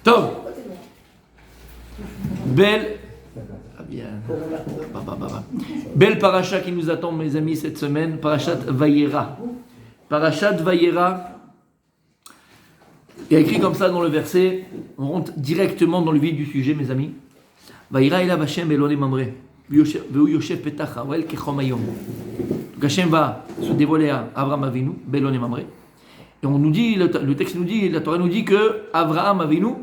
Tov. Belle. Ah bien. Belle paracha qui nous attend, mes amis, cette semaine. Parachat Vayera. Parachat Vayera. Il y a écrit comme ça dans le verset. On rentre directement dans le vif du sujet, mes amis. Vayera elav Hashem Elone Mamre. Veu Yoshev Petach Hawel Kechom Hayom. Donc Hashem va se dévoiler à Abraham Avinu, Belone Mamre. Et on nous dit, le texte nous dit, la Torah nous dit que Abraham Avinu,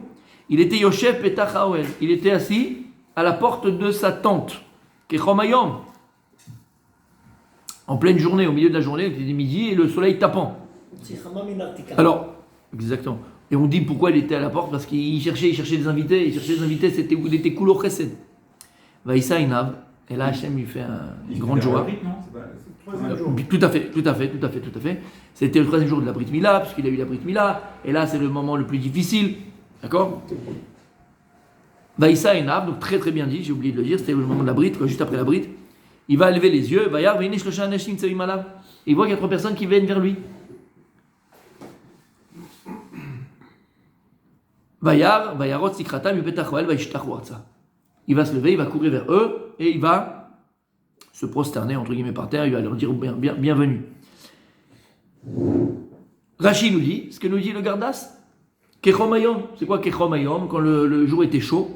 il était Yoshev Petach Hawel. Il était assis à la porte de sa tente. Kechom Hayom. En pleine journée, au milieu de la journée, il était midi et le soleil tapant. Alors, exactement. Et on dit pourquoi il était à la porte, parce qu'il cherchait des invités. Il était Kulo Chesed. Vaïssa Inav, et là Hachem lui fait une grande joie. Tout à fait. C'était le troisième jour de la Brit Mila, puisqu'il a eu la Brit Mila, et là c'est le moment le plus difficile. D'accord? Vaïssa Inav, donc très très bien dit, j'ai oublié de le dire, c'était le moment de la Brit, juste après la Brit. Il va lever les yeux, Vayar, Vaynish Losha Anashim Tsavim Alav. Il voit qu'il y a 3 personnes qui viennent vers lui. Vayar, Vayarot Sikratam, Yupetach Wael, Vaishtach Warza. Il va se lever, il va courir vers eux et il va se prosterner entre guillemets par terre, il va leur dire bienvenue. Rashi nous dit, ce que nous dit le Gardas, Kechom Hayom, c'est quoi Kechom Hayom? Quand le jour était chaud,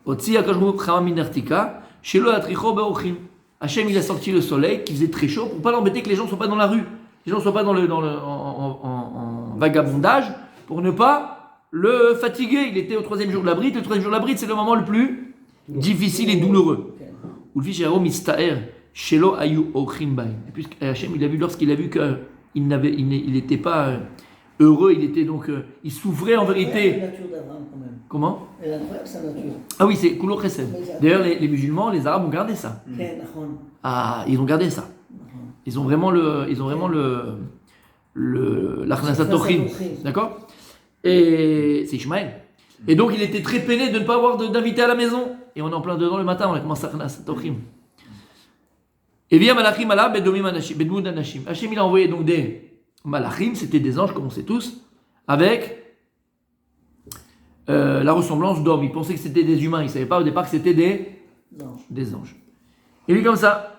Otsi Akash Baruch Hu Chama Minertika, Shelo Yatricho Be'ochim. Hachem il a sorti le soleil qui faisait très chaud pour pas l'embêter que les gens ne soient pas dans la rue, les gens ne soient pas en vagabondage, pour ne pas le fatiguer. Il était au 3e jour de la Brite. Le 3e jour de la Brite, c'est le moment le plus difficile et douloureux. Et puis Hachem, lorsqu'il a vu qu'il n'était pas heureux, il souffrait en vérité. La nature d'Abraham quand même. Comment? Elle est incroyable sa nature. Ah oui, c'est Kulo Chesed. D'ailleurs, les musulmans, les arabes ont gardé ça. Ah, ils ont gardé ça. Ils ont vraiment l'Achnasat Tochim. D'accord? Et c'est Ishmaël. Et donc il était très peiné de ne pas avoir d'invité à la maison. Et on est en plein dedans le matin, on a commencé à Tochim. Et via Malachim Allah, Bedomim Anashim, Bedmoud Anashim. Hachem il a envoyé donc des Malachim, c'était des anges comme on sait tous, avec la ressemblance d'hommes. Ils pensaient que c'était des humains, ils ne savaient pas au départ que c'était des anges. Et lui comme ça,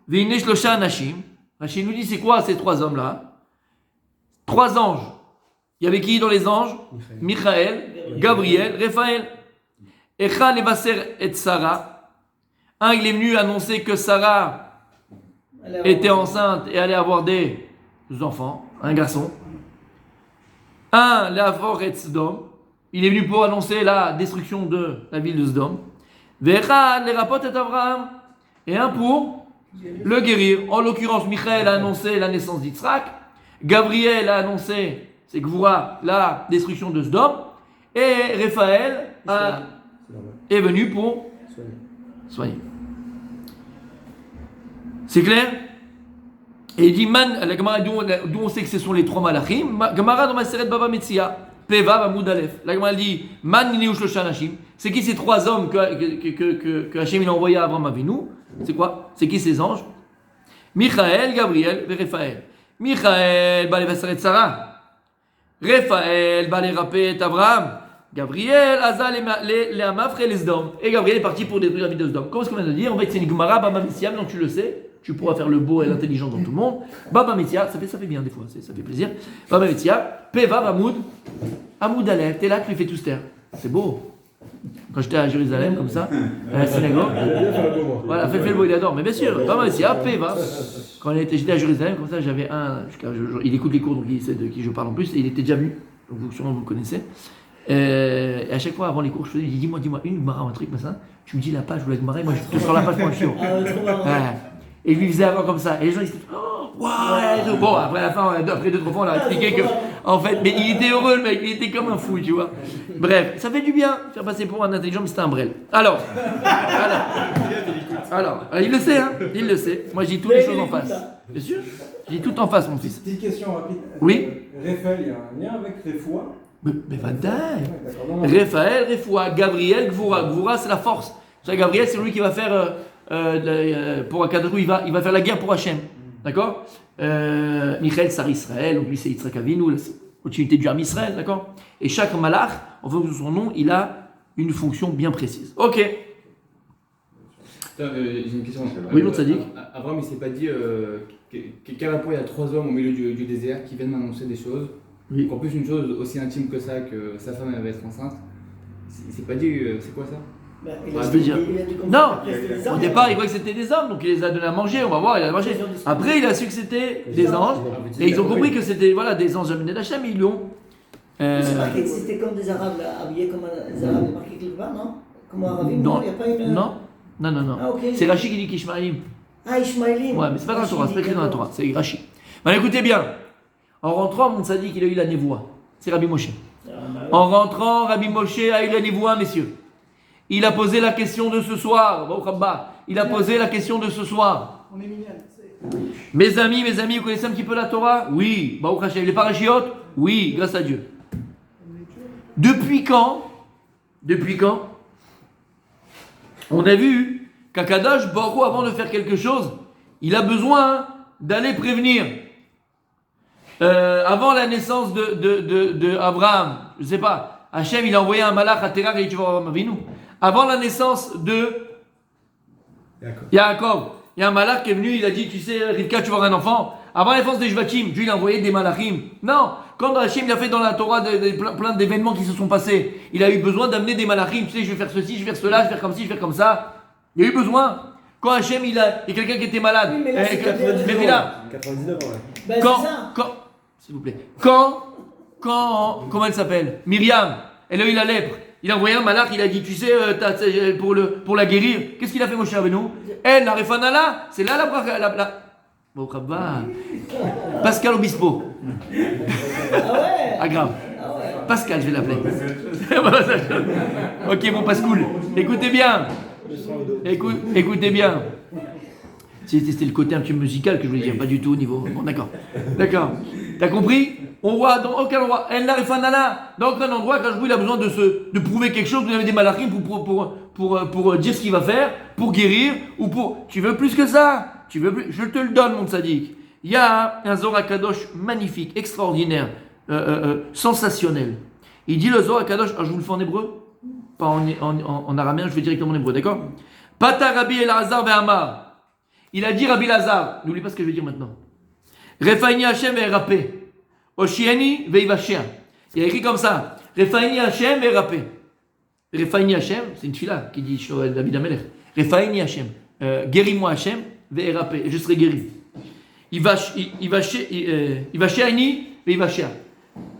Veinesh Losha Anashim. Hachem nous dit c'est quoi ces 3 hommes-là? 3 anges. Il y avait qui dans les anges? Michael, Gabriel, Raphaël. Echad Levaser et Sarah. Un, il est venu annoncer que Sarah était enceinte et allait avoir des enfants, un garçon. Un, Leafor et Sdom. Il est venu pour annoncer la destruction de la ville de Sdom. Vechad Lerapot et Abraham. Et un pour le guérir. En l'occurrence, Michael a annoncé la naissance d'Yitzhak. Gabriel a annoncé, c'est Gvoura, la destruction de Sdom. Et Raphaël est venu pour soigner. C'est clair? Et il dit, la Gemara, d'où on sait que ce sont les 3 malachim, Gemara dans Maseret Baba Metzia, Peva Bamoud Aleph. La Gemara dit, Man Nineu Shlosha Anashim. C'est qui ces 3 hommes que Hachem il a envoyé à Abraham Avinu? C'est quoi? C'est qui ces anges? Michael, Gabriel et Raphaël. Michael, va les de Sarah. Raphaël, va les rapper Abraham. Gabriel, Aza, les Hamafre et les Sdom. Et Gabriel est parti pour détruire la ville de Sdom. Comment est-ce qu'on vient de dire? En fait, c'est une Gemara, Baba Metzia, donc tu le sais. Tu pourras faire le beau et l'intelligent dans tout le monde. Baba Metzia, ça fait bien des fois, ça fait plaisir. Baba Metzia, Peva, Bamoud, Amoud Aleph. T'es là, tu les fais tous taire. C'est beau. Quand j'étais à Jérusalem, comme ça, à la synagogue. Voilà, fais le beau, il adore. Mais bien sûr, Baba Metzia, Peva. Quand j'étais à Jérusalem, comme ça, j'avais il écoute les cours, donc il sait de qui je parle en plus, et il était déjà venu. Donc sûrement vous le connaissez. Et à chaque fois avant les cours, je faisais, il dit dis-moi une Gemara, un truc, machin. Tu me dis la page ou la Gemara, moi je te sors la page pour le chiot. Et il lui faisait avant comme ça. Et les gens ils se disaient, oh, ouais. Bon, après la fin, après 2-3 fois, on a expliqué que, en fait, mais il était heureux le mec, il était comme un fou, tu vois. Bref, ça fait du bien, faire passer pour un intelligent, mais c'était un brel. Alors, il le sait, hein, il le sait. Moi je dis toutes les choses en face. Bien sûr, je dis tout en face, mon fils. Petite question rapide. Oui. Raphaël, il y a un lien avec Refoua? Mais Vadaï. Raphaël, Refoua, Gabriel, Gvoura. Gvoura, c'est la force. Gabriel, c'est lui qui va faire, pour Akadosh, il va faire la guerre pour Hachem. D'accord? Michael, Sar Israël, donc lui c'est Yitzhak Avinu, la continuité du Ham Israël, d'accord? Et chaque malach, en fonction de son nom, il a une fonction bien précise. Ok. J'ai une question. Oui, mon tzaddik. Abraham, il s'est pas dit quel rapport il y a 3 hommes au milieu du désert qui viennent m'annoncer des choses. Oui. En plus, une chose aussi intime que ça, que sa femme elle va être enceinte. Il s'est pas dit c'est quoi ça? Ben, Ça veut dire- Non, après, c'était des Au hommes. départ, il voyait que c'était des hommes, donc il les a donnés à manger, on va voir, il a mangé. Après, il a su que c'était des anges, et ils ont compris que c'était des anges amenés d'Hachem, et ils lui ont. C'est marqué que c'était comme des Arabes, là, habillés comme des Arabes, marqué quelque part, non? Comme Arabim, non? Il n'y a pas une. Non, non. Ah, ok. C'est Rashi qui dit qu'Ishmaélim. Ah, Ishmaélim. Ouais, mais c'est pas dans la Torah, c'est pas écrit dans la Torah, c'est Rashi. Maintenant, écoutez bien. En rentrant, mon tzaddik, il a eu la névoie. C'est Rabbi Moshe. En rentrant, Rabbi Moshe a eu la névoie, messieurs. Il a posé la question de ce soir. Il a posé la question de ce soir. On est mignons. Mes amis, vous connaissez un petit peu la Torah? Oui. Baruch Hashem. Les parachiotes? Oui, grâce à Dieu. Depuis quand on a vu qu'Akadosh Baruch Hu, avant de faire quelque chose, il a besoin d'aller prévenir. Avant la naissance de Abraham, je sais pas, Hachem il a envoyé un malach à Terah et tu vas voir Avinu. Avant la naissance de Yaakov, il y a un malach qui est venu, il a dit, tu sais, Rivka, tu vas avoir un enfant. Avant la naissance des Shvatim, Dieu il a envoyé des malachim. Non, quand Hachem il a fait dans la Torah plein d'événements qui se sont passés, il a eu besoin d'amener des malachim. Tu sais, je vais faire ceci, je vais faire cela, je vais faire comme ci, je vais faire comme ça. Il y a eu besoin. Quand Hachem il y a quelqu'un qui était malade, Oui, mais là, c'est 99 là. 99 ans, ouais. Ben, Quand, c'est ça. s'il vous plaît, comment elle s'appelle? Myriam, elle a eu la lèpre. Il a envoyé un malach, il a dit, tu sais, pour la guérir, qu'est-ce qu'il a fait, Moshe Rabbeinu? Elle, la Refanala, c'est là la. Bon, Rabba. Pascal Obispo. Ah ouais. Ah, grave. Ah ouais. Pascal, je vais l'appeler. Ok, mon Pascoul. Écoutez bien. Écoutez bien. C'était le côté un petit peu musical que je voulais dire, pas du tout au niveau. Bon, d'accord. T'as compris? On voit dans aucun endroit. Elle n'arrive pas là. Dans aucun endroit, quand il a besoin de prouver quelque chose, vous avez des malachim pour dire ce qu'il va faire, pour guérir, ou pour. Tu veux plus que ça? Tu veux plus? Je te le donne, mon tzaddik. Il y a un Zohar Kadosh magnifique, extraordinaire, sensationnel. Il dit le Zohar Kadosh, je vous le fais en hébreu, pas en araméen, je vais directement en hébreu, d'accord? Pata Rabbi Elazar ve'amar. Il a dit Rabbi Elazar, n'oublie pas ce que je vais dire maintenant. Refaini Hashem ve'erapé. Oshieni ve'ivashia. Il y a écrit comme ça. Refaini Hashem ve'erapé. Refaini Hashem, c'est une fila qui dit David Amelech. Refaini Hashem. Guéris-moi Hashem ve'erapé. Et je serai guéri. Ivashiani ve'ivashia.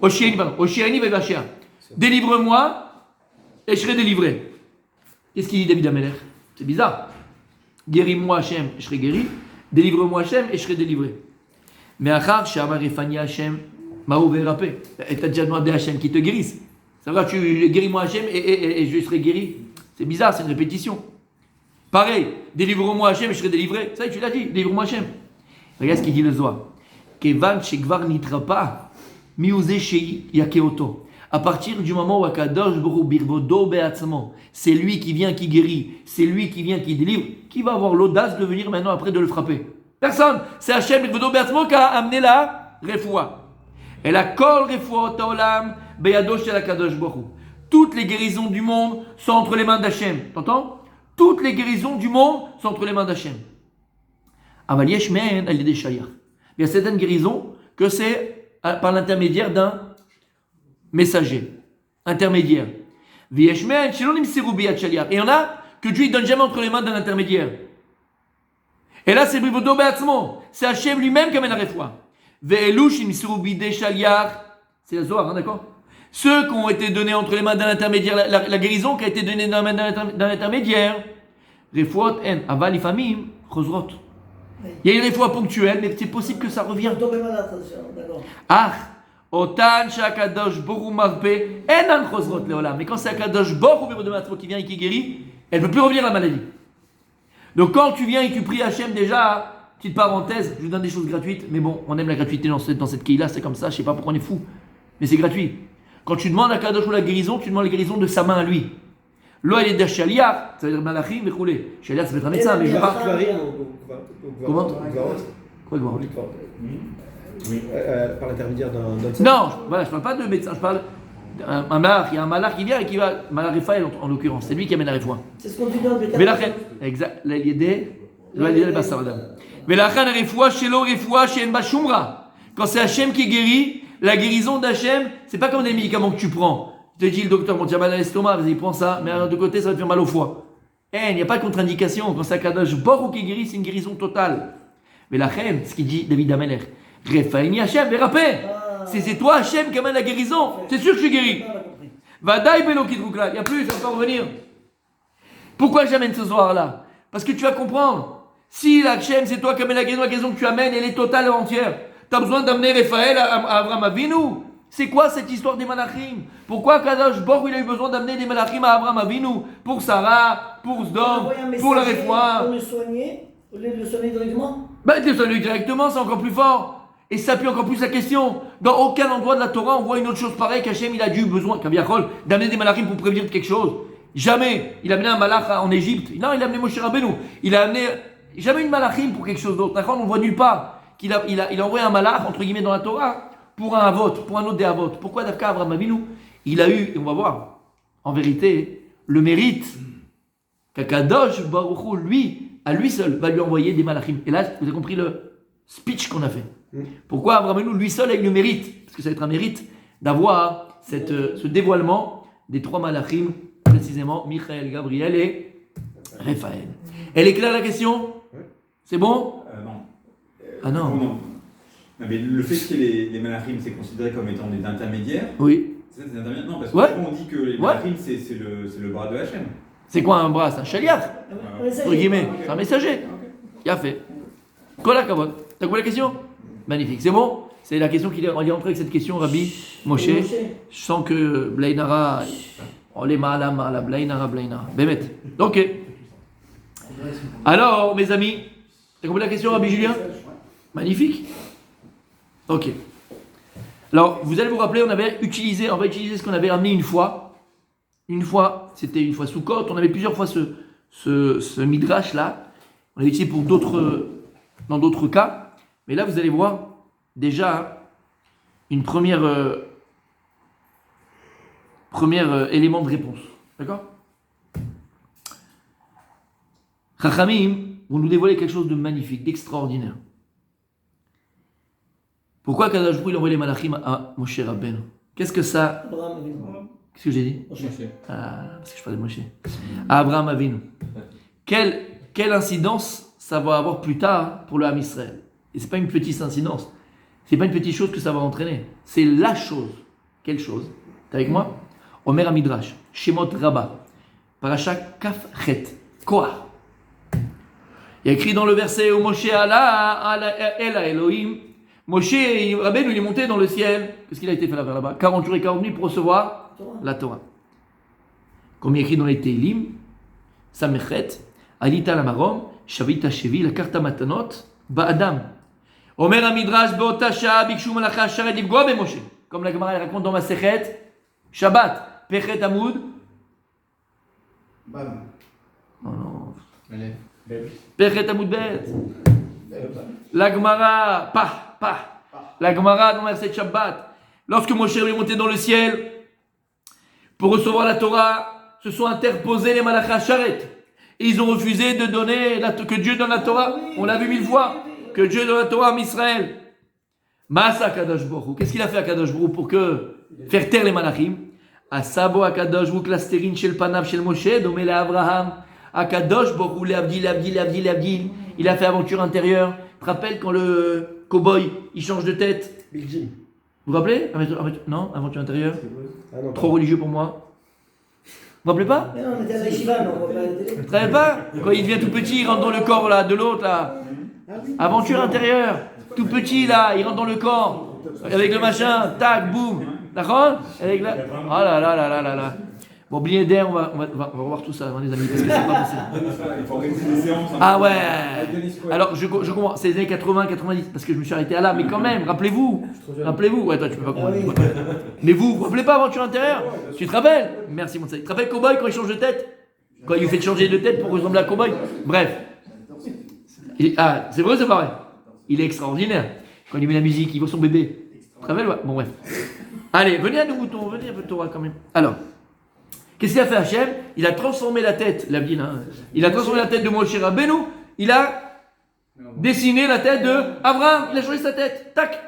Oshieni ve'ivashia. Délivre-moi et je serai délivré. Qu'est-ce qu'il dit David Amelech? C'est bizarre. Guéris-moi Hachem et je serai guéri. Délivre-moi Hachem et je serai délivré. Mais Achar, Shamar Refani Hachem, Maou Verapé. Et t'as déjà demandé à Hachem qui te guérisse. Ça va, tu guéris-moi Hachem et je serai guéri. C'est bizarre, c'est une répétition. Pareil, délivre-moi Hachem et je serai délivré. Ça y est, tu l'as dit, délivre-moi Hachem. Regarde ce qu'il dit le Zohar. Kevan Shekvar Nitrapa, Miuze Shei Yakeoto. À partir du moment où Akadosh Baruch Hu Birvodo Be'atzmo, c'est lui qui vient, qui guérit, c'est lui qui vient, qui délivre, qui va avoir l'audace de venir maintenant après de le frapper? Personne. C'est Hachem Birvodo Be'atzmo qui a amené la refoua. Et la kol refoua olam beyado shel Akadosh Baruch Hu. Toutes les guérisons du monde sont entre les mains d'Hachem. T'entends? Toutes les guérisons du monde sont entre les mains d'Hachem. Aval yesh me'en al yedei shaliach. Il y a certaines guérisons que c'est par l'intermédiaire d'un messager, intermédiaire. Et il y en a que Dieu ne donne jamais entre les mains d'un intermédiaire. Et là, c'est Brivodo Be'atzmo. C'est Hachem lui-même qui amène la réfoua. C'est la Zohar, hein, d'accord? Ceux qui ont été donnés entre les mains d'un intermédiaire, la guérison qui a été donnée dans la main d'un intermédiaire. Réfouot en aval ifamim chosrot. Il y a une réfoua ponctuelle, mais c'est possible que ça revienne. Tombez malade, attention, d'accord. Ah! Otan shakadosh boru marpe enan chosrot leolam. Mais quand c'est Akadosh Baruch Hu qui vient et qui guérit, elle ne peut plus revenir la maladie. Donc quand tu viens et tu pries Hachem déjà, petite parenthèse, je vous donne des choses gratuites, mais bon, on aime la gratuité dans cette quille-là, c'est comme ça, je sais pas pourquoi on est fou, mais c'est gratuit. Quand tu demandes à Akadosh la guérison, tu demandes la guérison de sa main à lui. Lo elle est de shaliach, ça veut dire malachim et roulé. Shaliach ça veut être un médecin, mais je parle. Comment? Quoi Oui. Par l'intermédiaire d'un Non, voilà, je parle pas de médecin, je parle Un malach, il y a un malach qui vient et qui va, malach Raphaël en l'occurrence, c'est lui qui amène la réfoua. C'est ce qu'on dit dans le Bétham. Velachem, exact, l'idée, le Bassar Adam. Velachem, refoua, shelo, refoua, shen bashumra. Quand c'est Hachem qui guérit, la guérison d'Hachem, c'est pas comme des médicaments que tu prends. Je te dis, le docteur, bon, tu as mal à l'estomac, vas-y, prends ça, mais de côté, ça va te faire mal au foie. Il n'y a pas de contre-indication. Quand c'est Akadosh Baruch qui guérit, c'est une guérison totale. Velachem, ce qu'il dit David Ameler, Refaïni Hachem, Verapé. C'est toi, Hachem, qui amène la guérison. C'est sûr que je suis guéri. Vadaï Belo Kidroukla. Il n'y a plus, ça va pas revenir. Pourquoi j'amène ce soir-là? Parce que tu vas comprendre. Si Hachem, c'est toi qui amène la guérison que tu amènes, elle est totale et entière. Tu as besoin d'amener Raphaël à Abraham Avinu. C'est quoi cette histoire des malachim? Pourquoi Kadosh Baruch il a eu besoin d'amener des malachim à Abraham Avinu? Pour Sarah, pour Sdom, pour la réfoua. Pour le soigner, au lieu de le soigner directement? Ben, le soigner directement, c'est encore plus fort. Et ça appuie encore plus la question. Dans aucun endroit de la Torah, on voit une autre chose pareille qu'Hachem, il a dû besoin, d'amener des malachim pour prévenir de quelque chose. Jamais. Il a amené un malach en Égypte. Non, il a amené Moshe Rabbeinu. Il a amené jamais une malachim pour quelque chose d'autre. D'accord? On ne voit nulle part qu'il a envoyé un malach, entre guillemets, dans la Torah, pour un avot, pour un autre des avot. Pourquoi Dafka Abraham Avinu? Il a eu, et on va voir, en vérité, le mérite qu'Akadosh Baruch Hu, lui, à lui seul, va lui envoyer des malachim. Et là, vous avez compris le speech qu'on a fait. Pourquoi Abraham Avinu, lui seul, a eu le mérite? Parce que ça va être un mérite d'avoir ce dévoilement des trois malachim, précisément, Michael, Gabriel et Raphaël. Elle est claire la question? C'est bon? Non. Ah non. Non. Non, mais le fait qu'il y ait les malachim, c'est considéré comme étant des intermédiaires. Oui. C'est ça, des intermédiaires? Non, parce que Ouais. souvent, on dit que les malachim, c'est le bras de Hachem. C'est quoi un bras? C'est un chaliach, entre guillemets. C'est un messager. Il a fait. Kola Kavod. T'as compris la question? Magnifique. C'est bon? C'est la question qu'il est entré avec cette question, Rabbi Moshe. Je sens que Blainara, on les mala, Blainara. Bémet. Ok. Alors, mes amis, t'as compris la question, Rabbi Julien? Magnifique. Ok. Alors, vous allez vous rappeler, on va utiliser ce qu'on avait ramené une fois. Une fois, c'était une fois sous côte. On avait plusieurs fois ce midrash là. On l'avait utilisé dans d'autres cas. Mais là, vous allez voir déjà une première élément de réponse. D'accord? Chachamim vont nous dévoiler quelque chose de magnifique, d'extraordinaire. Pourquoi Kadosh Baruch Hu il envoie les malachim à Moshe Rabbeinu? Qu'est-ce que ça... Abraham Avinu. Qu'est-ce que j'ai dit? Moshe. Parce que je parlais de Moshe. À Abraham Avinu. Quelle incidence ça va avoir plus tard pour le Ham Israël? Et c'est pas une petite incidence. C'est pas une petite chose que ça va entraîner. C'est la chose. Quelle chose? T'es avec moi? Omer Amidrash, Shemot Rabba, Parasha Kaf Chet, Koah. Il y a écrit dans le verset où Moshe Allah El Elohim. Moshe Rabbeinu il est monté dans le ciel. Qu'est-ce qu'il a été fait là-bas? 40 jours et 40 nuits pour recevoir la Torah. Comme il est écrit dans les Teilim, Samechet, Alita Lamarom, Shavita Shevi, la Karta Matanot, Ba'adam. Omer Amidrash Be'ota Sha'a Bikshu Malacha Sharet Livgoa Be'Moshe. Comme la Gemara raconte dans Masechet, Shabbat, Pechet Amoud. Bam. Non. Allez. Pechet Amoud Bet. La Gemara, la Gemara dans Masechet Shabbat. Lorsque Moshe est monté dans le ciel pour recevoir la Torah, se sont interposés les Malachas Sharet. Et ils ont refusé de donner que Dieu donne la Torah. On l'a vu 1000 fois. Que Dieu donne la Torah à Israël. Masa Kadosh Baruch Hu. Qu'est-ce qu'il a fait à Kadosh Baruch Hu pour faire taire les malachim? Asabo à Kadosh Baruch Hu klasterin shel panav shel Moshe domé à Abraham. À Kadosh Baruch Hu l'abdil. Il a fait aventure intérieure. Tu te rappelles quand le cow-boy il change de tête? Big Jim. Vous vous rappelez? Non, aventure intérieure. Ah non, Trop religieux pour moi. Vous vous rappelez pas? Mais non, on était à la Yeshiva, non, on voit pas la télé. Vous savez pas? Quand il devient tout petit, il rentre dans le corps là, de l'autre là. Aventure intérieure, tout petit là, il rentre dans le corps, avec le machin, tac, boum, d'accord? Avec la... Oh là là là là là là. Bon, oubliez d'air, on va voir tout ça, hein, les amis, parce que c'est pas possible. Il faut organiser des séances. Ah ouais. Alors, je comprends, c'est les années 80, 90, parce que je me suis arrêté à là, mais quand même, rappelez-vous. Ouais, toi, tu peux pas comprendre. Mais vous vous rappelez pas Aventure intérieure? Tu te rappelles? Merci, mon salut. Tu te rappelles Cowboy quand il change de tête? Quand il lui fait changer de tête pour ressembler à Cowboy? Bref. C'est vrai ou c'est pas vrai? Il est extraordinaire. Quand il met la musique, il voit son bébé. Tu te rappelles? Ouais. Bon, bref. Allez, venez à nos moutons, venez un peu de Torah quand même. Alors, qu'est-ce qu'il a fait Hachem? Il a transformé la tête, l'Abdin, hein. Il a transformé la tête de Moshe Rabbeinu, il a dessiné la tête de Abraham, il a changé sa tête. Tac.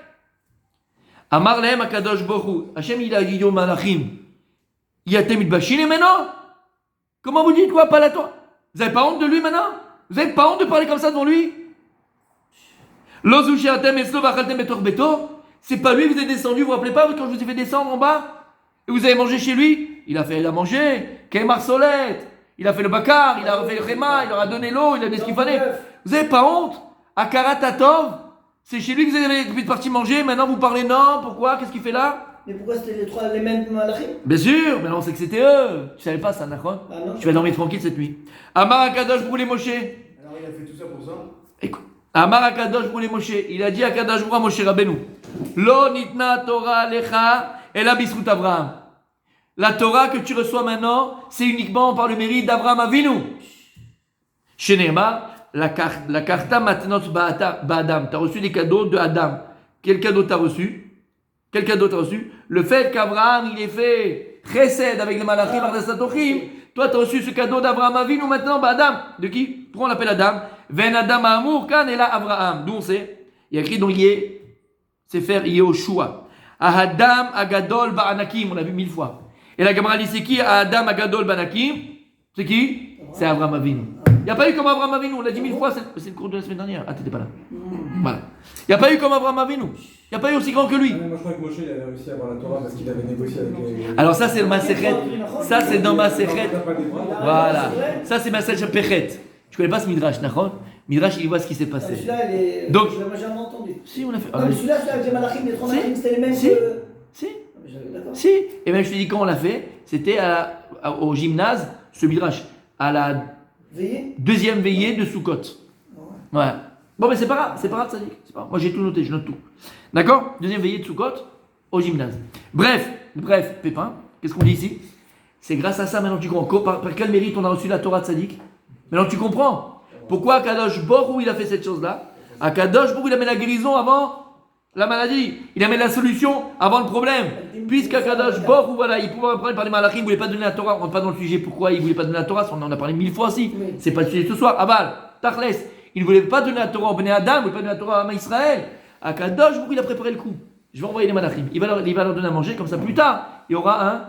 Amar lehem akadosh bohu. Hachem il a dit au malachim. Yatem itbashine maintenant. Comment vous dites quoi, pas la toi? Vous n'avez pas honte de lui maintenant? Vous n'avez pas honte de parler comme ça devant lui? Lozu she'atem eslo v'achaltem betor beto. C'est pas lui, vous êtes descendu, vous vous rappelez pas quand je vous ai fait descendre en bas? Et vous avez mangé chez lui? Il a mangé. Kemar solette. Il a fait le bakar, il a fait le réma, il leur a donné l'eau, il a donné ce qu'il fallait. Vous n'avez pas honte? Akarat Tatov, c'est chez lui que vous avez parti manger, maintenant vous parlez non, pourquoi? Qu'est-ce qu'il fait là? Mais pourquoi c'était les mêmes malachim? Bien sûr, mais on sait que c'était eux. Tu savais pas ça, d'accord? Tu vas dormir tranquille cette nuit. Amar Akadosh brûlé Moshe. Alors il a fait tout ça pour ça. Écoute, Amar Akadosh brûlé Moshe. Il a dit à Akadosh brûlé Moshe Rabbeinu. Lo nitna Torah lecha ela bisrut Abraham. La Torah que tu reçois maintenant, c'est uniquement par le mérite d'Abraham Avinu. Shenema, la karta matnot ba'adam. Tu as reçu des cadeaux de Adam. Quel cadeau tu as reçu? Quel cadeau tu as reçu? Le fait qu'Abraham, il ait fait chesed avec les malachim ardasatochim. Toi, tu as reçu ce cadeau d'Abraham Avinu maintenant, Adam. De qui? Pourquoi on l'appelle Adam? Ven Adam Amour, kan et là Abraham. D'où on sait? Il y a écrit dans Yé, c'est faire Yehoshua. Ahadam Agadol Ba'anakim, on l'a vu 1000 fois. Et la Gemara dit c'est qui? Ahadam Agadol Ba'anakim. C'est qui? C'est Abraham Avinu. Il n'y a pas eu comme Abraham Avinu, on l'a dit 1000 fois, c'est le cours de la semaine dernière. Ah, t'étais pas là. Voilà. Il n'y a pas eu comme Abraham Avinu. Il n'y a pas eu aussi grand que lui. Moi je crois que Moshe il avait réussi à avoir la Torah parce qu'il avait négocié avec les... Alors ça c'est le Masechet. Ça c'est dans Masechet. Voilà. Ça c'est Masechet Pechet. Tu connais pas ce Midrash, d'accord? Midrash il voit ce qui s'est passé. Celui-là, Donc, je l'ai jamais entendu. Si, on a fait. Non, mais celui-là, avec les malachim, les trois Si. malachim, c'était les mêmes Si. que... Si. D'accord. Si. Et bien je te dis quand on l'a fait, c'était au gymnase, ce Midrash, à la Veillez. deuxième veillée de Sukkot. Ouais. Bon, mais c'est pas grave, ça dit. C'est pas grave. Moi j'ai tout noté, je note tout. D'accord? Deuxième veillée de Sukkot au gymnase. Bref, Pépin, qu'est-ce qu'on dit ici? C'est grâce à ça maintenant tu comprends. Par quel mérite on a reçu la Torah de Tzadik? Maintenant tu comprends. Pourquoi Akadosh Borou il a fait cette chose-là? Akadosh Borou il a mis la guérison avant la maladie. Il a mis la solution avant le problème. Puisqu'Akadosh Borou, voilà, il pouvait apprendre par les malachim, il ne voulait pas donner la Torah. On ne rentre pas dans le sujet. Pourquoi il ne voulait pas donner la Torah? On en a parlé 1000 fois aussi. C'est pas le sujet ce soir. Aval, Tachles. Il ne voulait pas donner la Torah au Bnei Adam, il ne voulait pas donner la Torah à Israël. Akadosh Borou il a préparé le coup. Je vais envoyer les malachim. Il va leur donner à manger, comme ça plus tard, il y aura un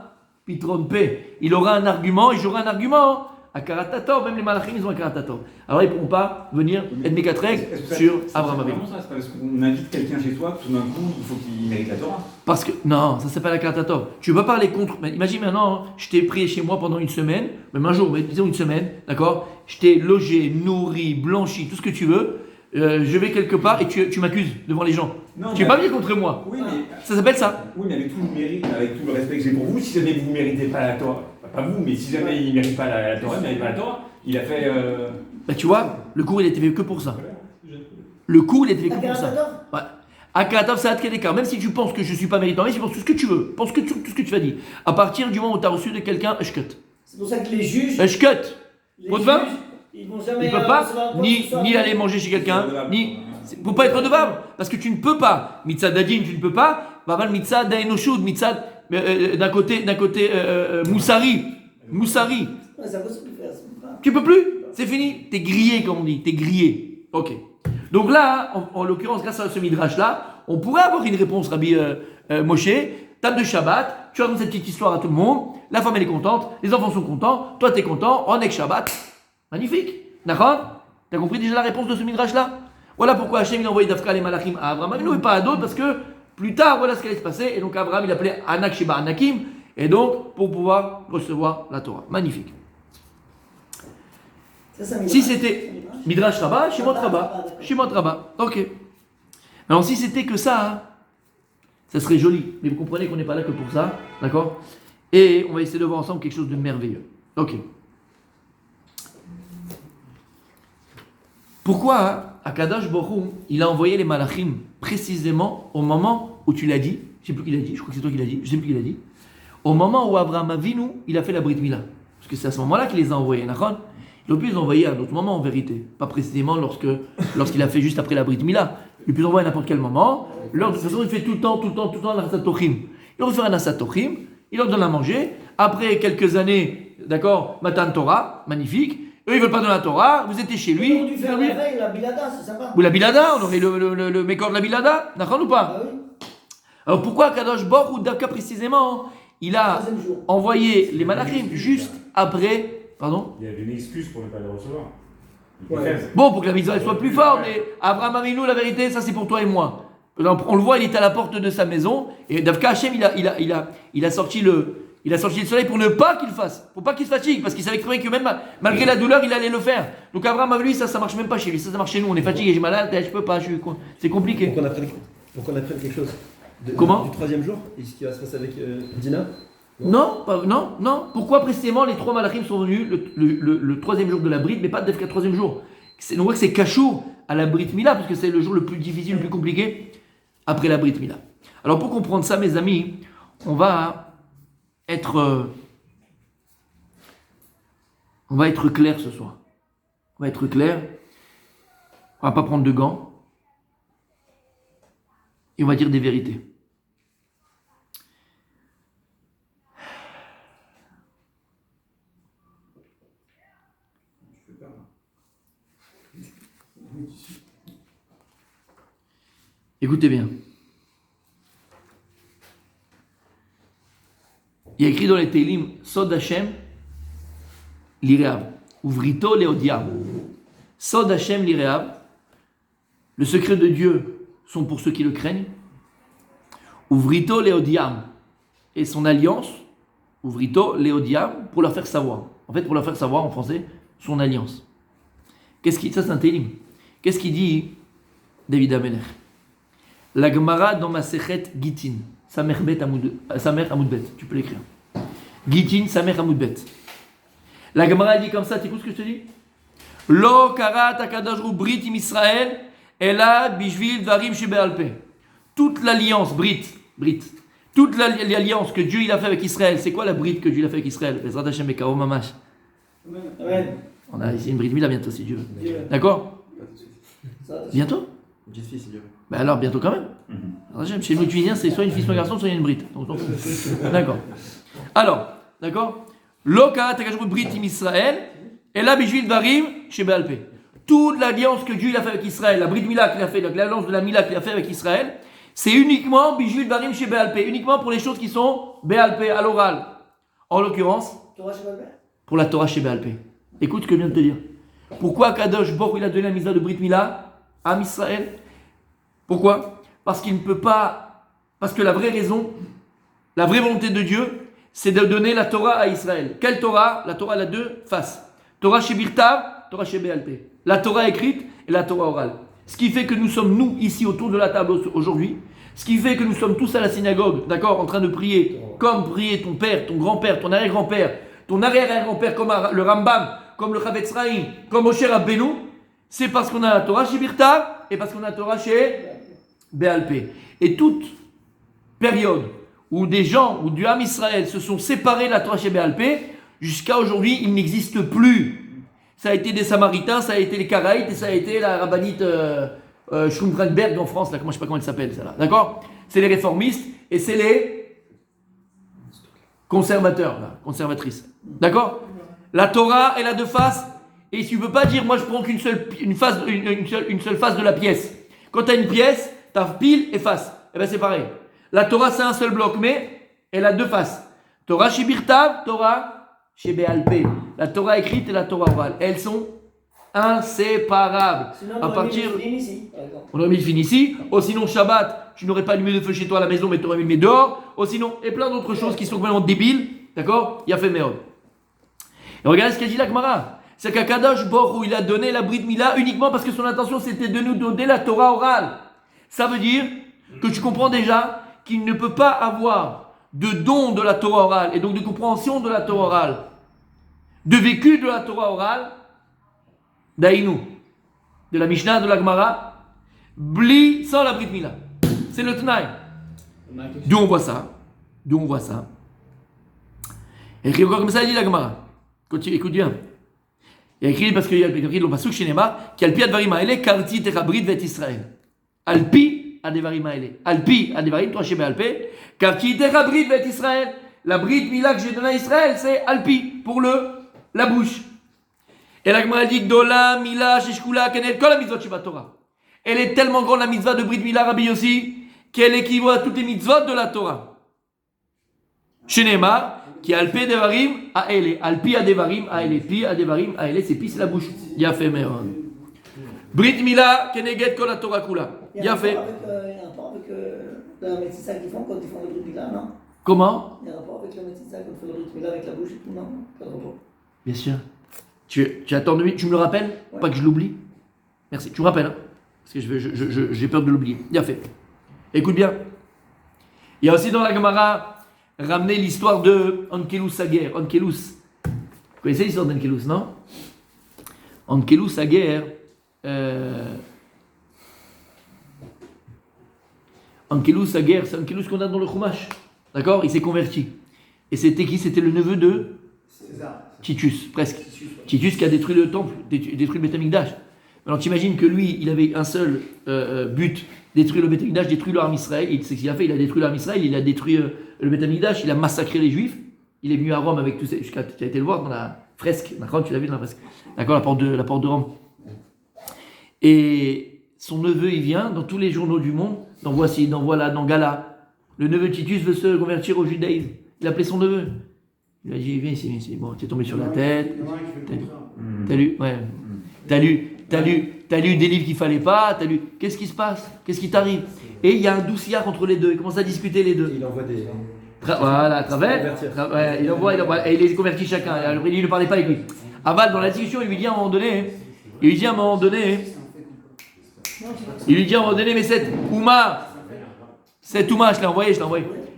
pitron paix. Il aura un argument, et j'aurai un argument. À Karatator, même les malachim, ils ont un Karatator. Alors ils ne pourront pas venir être mécatrek sur Abraham Avinu. C'est parce qu'on invite quelqu'un chez soi, tout d'un coup, il faut qu'il mérite la Torah. Parce que, non, ça s'appelle la Karatator. Tu ne peux pas parler contre. Mais imagine maintenant, je t'ai pris chez moi pendant une semaine, même un jour, mais disons une semaine, d'accord? Je t'ai logé, nourri, blanchi, tout ce que tu veux. Je vais quelque part et tu m'accuses devant les gens. Non, Tu n'es pas venu contre moi. Oui, mais, Ça s'appelle ça. oui, mais avec tout le mérite, avec tout le respect que j'ai pour vous, si jamais vous ne méritez pas la Torah, pas vous, mais si jamais il ne mérite pas la Torah, il ne mérite pas la Torah, il a fait. Bah, tu vois, le cours il était fait que pour ça. Le cours il était fait que pour ça. Ouais. Akaratov, c'est Adkedeka. Même si tu penses que je ne suis pas méritant, tu penses tout ce que tu veux. Pense tout ce que tu vas dire. À partir du moment où tu as reçu de quelqu'un, Eshkut. C'est pour ça que les juges... Eshkut. les Pot de vin juges, ils vont jamais... Il ne peut pas ni aller manger chez quelqu'un, ni. Il ne peut pas être redevable. Parce que tu ne peux pas. Mitzad Dadin, tu ne peux pas. Babal Mitzad Daenoshud, Mitzad d'un côté Moussari. Moussari. Ouais, ça vaut ce que faire, c'est pas... Tu peux plus. C'est fini. T'es grillé, comme on dit. T'es grillé. Ok. Donc là, en l'occurrence, grâce à ce midrash-là, on pourrait avoir une réponse, Rabbi Moshe. Table de Shabbat, tu racontes cette petite histoire à tout le monde. La femme, elle est contente. Les enfants sont contents. Toi, t'es content. On est que Shabbat. Magnifique. D'accord? T'as compris déjà la réponse de ce midrash-là? Voilà pourquoi Hachem il a envoyé Dafka les Malachim à Abraham Avinu et pas à d'autres, parce que plus tard, voilà ce qui allait se passer. Et donc Abraham, il appelait Anak Sheba Anakim. Et donc, pour pouvoir recevoir la Torah. Magnifique. Si c'était Midrash Rabbah, Shimon Rabbah. Shimon Rabbah. Ok. Alors si c'était que ça, hein, ça serait joli. Mais vous comprenez qu'on n'est pas là que pour ça. D'accord? Et on va essayer de voir ensemble quelque chose de merveilleux. Ok. Pourquoi hein, Akadosh Borou, il a envoyé les malachim précisément au moment où tu l'as dit? Je ne sais plus qui l'a dit, je crois que c'est toi qui l'as dit, je ne sais plus qui l'a dit. Au moment où Abraham Avinu, il a fait la Brit Mila. Parce que c'est à ce moment-là qu'il les a envoyés. D'accord? Il aurait pu les envoyer à un autre moment en vérité. Pas précisément lorsqu'il a fait juste après la Brit Mila. Il peut les envoyer à n'importe quel moment. De toute façon, il fait tout le temps la Ratzat Tochim. Il leur fait un asatochim, il leur donne à manger. Après quelques années, d'accord, Matan Torah, magnifique. Eux, ils veulent pas donner la Torah, vous étiez chez lui. Ils ont dû faire la veille, la bilada, c'est sympa. Ou la bilada, on aurait le mécor de la bilada, d'accord ou pas? Ah oui, Alors pourquoi Kadosh Baruch Hu, Daka précisément, il a troisième jour. envoyé les malachim juste après, pardon? Il y avait une excuse pour ne pas le recevoir. Ouais. Bon, pour que la mitzvah soit plus forte, mais Abraham Avinu, la vérité, ça c'est pour toi et moi. On le voit, il était à la porte de sa maison, et Davka Hashem, il a sorti le soleil pour ne pas qu'il fasse, pour pas qu'il se fatigue, parce qu'il savait très bien que même malgré la douleur, il allait le faire. Donc Abraham Avinu, ça marche même pas chez lui, ça marche chez nous, on est fatigué, j'ai malade, je peux pas, c'est compliqué. Pour qu'on apprenne quelque chose. Comment Du troisième jour, et ce qui va se passer avec Dina. Non. Pourquoi précisément les trois malachim sont venus le troisième jour de la brite, mais pas le troisième jour? On voit que c'est Kachour à la Brit Mila, parce que c'est le jour le plus difficile, le plus compliqué, après la Brit Mila. Alors pour comprendre ça, mes amis, on va être clair ce soir. On va être clair. On va pas prendre de gants. Et on va dire des vérités. Écoutez bien. Il y a écrit dans les Teilim, Sod Hashem l'Ireav, Uvrito Leodiam. Sod Hashem l'Ireav, le secret de Dieu sont pour ceux qui le craignent. Uvrito Leodiam, et son alliance, Uvrito Leodiam, pour leur faire savoir. En fait, pour leur faire savoir en français, son alliance. Ça c'est un Teilim. Qu'est-ce qu'il dit David Amelech? La Gemara dans ma Sechet Gitin, Samer Amoudbet, tu peux l'écrire. Gitin, Samer Amoudbet. La Gemara dit comme ça, tu écoutes ce que je te dis? Lo karat akadosh brit im Israël, ela bishvil dvarim shebealpe. Toute l'alliance, toute l'alliance que Dieu il a fait avec Israël, c'est quoi la brite que Dieu a fait avec Israël? Bezrat Hashem Bekao Mamash. On a ici une brite mila bientôt si Dieu veut. D'accord? Bientôt? Petite fille, si Dieu veut. Ben alors, bientôt quand même. Chez nous, Tunisiens, c'est soit une fille, soit un garçon, soit une brite. D'accord. Alors, d'accord. Loka, Takajou, Brit, im Israël, et là, Bijvil, Varim, chez Béalpé. Toute l'alliance que Dieu a fait avec Israël, la Brit Mila qu'il a fait, l'alliance de la Mila qu'il a fait avec Israël, c'est uniquement Bijvil, Varim, chez Béalpé. Uniquement pour les choses qui sont Béalpé, à l'oral. En l'occurrence, pour la Torah chez Béalpé. Écoute ce que je viens de te dire. Pourquoi Kadosh Baruch il a donné la mitzvah de Brit Mila à Israël? Pourquoi? Parce qu'il ne peut pas. Parce que la vraie raison, la vraie volonté de Dieu, c'est de donner la Torah à Israël. Quelle Torah? La Torah elle a deux faces. Torah chez Birtav, Torah chez Béalpé. La Torah écrite et la Torah orale. Ce qui fait que nous sommes, nous, ici, autour de la table aujourd'hui, ce qui fait que nous sommes tous à la synagogue, d'accord, en train de prier, comme prier ton père, ton grand-père, ton arrière-grand-père, ton arrière-arrière-grand-père, comme le Rambam, comme le Chavetz Chaim, comme Moshe Rabbeinu, c'est parce qu'on a la Torah chez Birtav et parce qu'on a la Torah chez Béalpé. Et toute période où des gens, où du Ham Israël se sont séparés de la Torah chez Béalpé, jusqu'à aujourd'hui, il n'existe plus. Ça a été des Samaritains, ça a été les Karaïtes et ça a été la rabbinite Schumbrandberg en France, là, je ne sais pas comment elle s'appelle, celle-là. D'accord? C'est les réformistes et c'est les conservateurs, là, conservatrices. D'accord? La Torah, elle a deux faces. Et tu ne peux pas dire, moi je prends qu'une seule, une seule face de la pièce. Quand tu as une pièce, tu as pile et face. Et bien c'est pareil. La Torah c'est un seul bloc, mais elle a deux faces. Torah chez Birtav, Torah chez Béalpé. La Torah écrite et la Torah orale. Elles sont inséparables. Sinon, à partir, on aurait mis le film ici. ici. Ou sinon Shabbat, tu n'aurais pas allumé de feu chez toi à la maison, mais tu aurais mis dehors. Ou sinon, et plein d'autres choses qui sont complètement débiles. D'accord? Il a fait merde. Et regardez ce qu'a dit la Gemara. C'est qu'Akadosh Baruch Hu, il a donné la Brit Mila uniquement parce que son intention c'était de nous donner la Torah orale. Ça veut dire que tu comprends déjà qu'il ne peut pas avoir de don de la Torah orale et donc de compréhension de la Torah orale, de vécu de la Torah orale, d'Aïnou, de la Mishnah, de la Gemara, bli sans la Brit Mila. C'est le Tnaï. D'où on voit ça. Et comme ça, il dit la Gemara. Écoute bien. Il y a écrit, parce qu'il y a écrit le Pasuk Shinema, qui Alpi Advarim Haele, Karti Terabrit Vet Israël. Alpi Adevarim Aele. Alpi Adevarim, Torah Shebe'alpe. Car qui était Brit Vet Israël. La Brit Mila que j'ai donnée à Israël, c'est Alpi, pour la bouche. Et la Gemara dit Gdola, Mila, Sheshkula, Kenel, Kol la mitzvot Sheba Torah. Elle est tellement grande la mitzvah de Brit Mila, Rabbi Yossi, qu'elle équivaut à toutes les mitzvot de la Torah. Shenema, qui a Alpi Adevarim Aele. Alpi Adevarim Aele. Pi Adevarim Aele, c'est pi, c'est la bouche. Yafé Meron. Brit Mila, Keneged Kol la Torah Kula. Yafé. Il y a un rapport avec la métissa qu'ils font quand ils font le Brit Mila, non? Comment? Il y a un rapport avec la métissa quand ils font le Brit Mila avec la bouche et tout, non? Pas de rapport. Bien sûr. Tu attends 2 minutes, tu me le rappelles? Ouais. Pas que je l'oublie. Merci, tu me rappelles, hein? Parce que j'ai peur de l'oublier. Bien fait. Écoute bien. Il y a aussi dans la Gemara ramené l'histoire de Ankelus Aguer. Ankelus. Vous connaissez l'histoire d'Ankelus, non? Ankelus Aguer. Ankelus Aguer, c'est Ankelus qu'on a dans le Chumash. D'accord? Il s'est converti. Et c'était qui? C'était le neveu de Titus, presque. Titus qui a détruit le temple, détruit le Beth Amikdash. Alors t'imagines que lui, il avait un seul but, détruire le Beth Amikdash, détruire l'arme Israël. C'est ce qu'il a fait, il a détruit l'arme Israël, il a détruit le Beth Amikdash, il a massacré les Juifs. Il est venu à Rome avec tous ces... Tu as été le voir dans la fresque, d'accord? Tu l'as vu dans la fresque. D'accord, la porte de Rome. Et son neveu, il vient dans tous les journaux du monde, dans Voici, dans Voilà, dans Gala. Le neveu de Titus veut se convertir au judaïsme. Il appelait son neveu. Il a dit, viens ici, bon, t'es tombé sur la tête. T'as lu, ouais. T'as lu des livres qu'il fallait pas, t'as lu. Qu'est-ce qui se passe? Qu'est-ce qui t'arrive? Et il y a un douciard entre les deux. Ils commencent à discuter les deux. Il envoie des. Voilà, à travers. Ouais, il envoie, et il les convertit chacun. Alors, il ne parlait pas avec lui. Aval, dans la discussion, il lui dit à un moment donné, mais cette Ouma, je l'ai envoyé.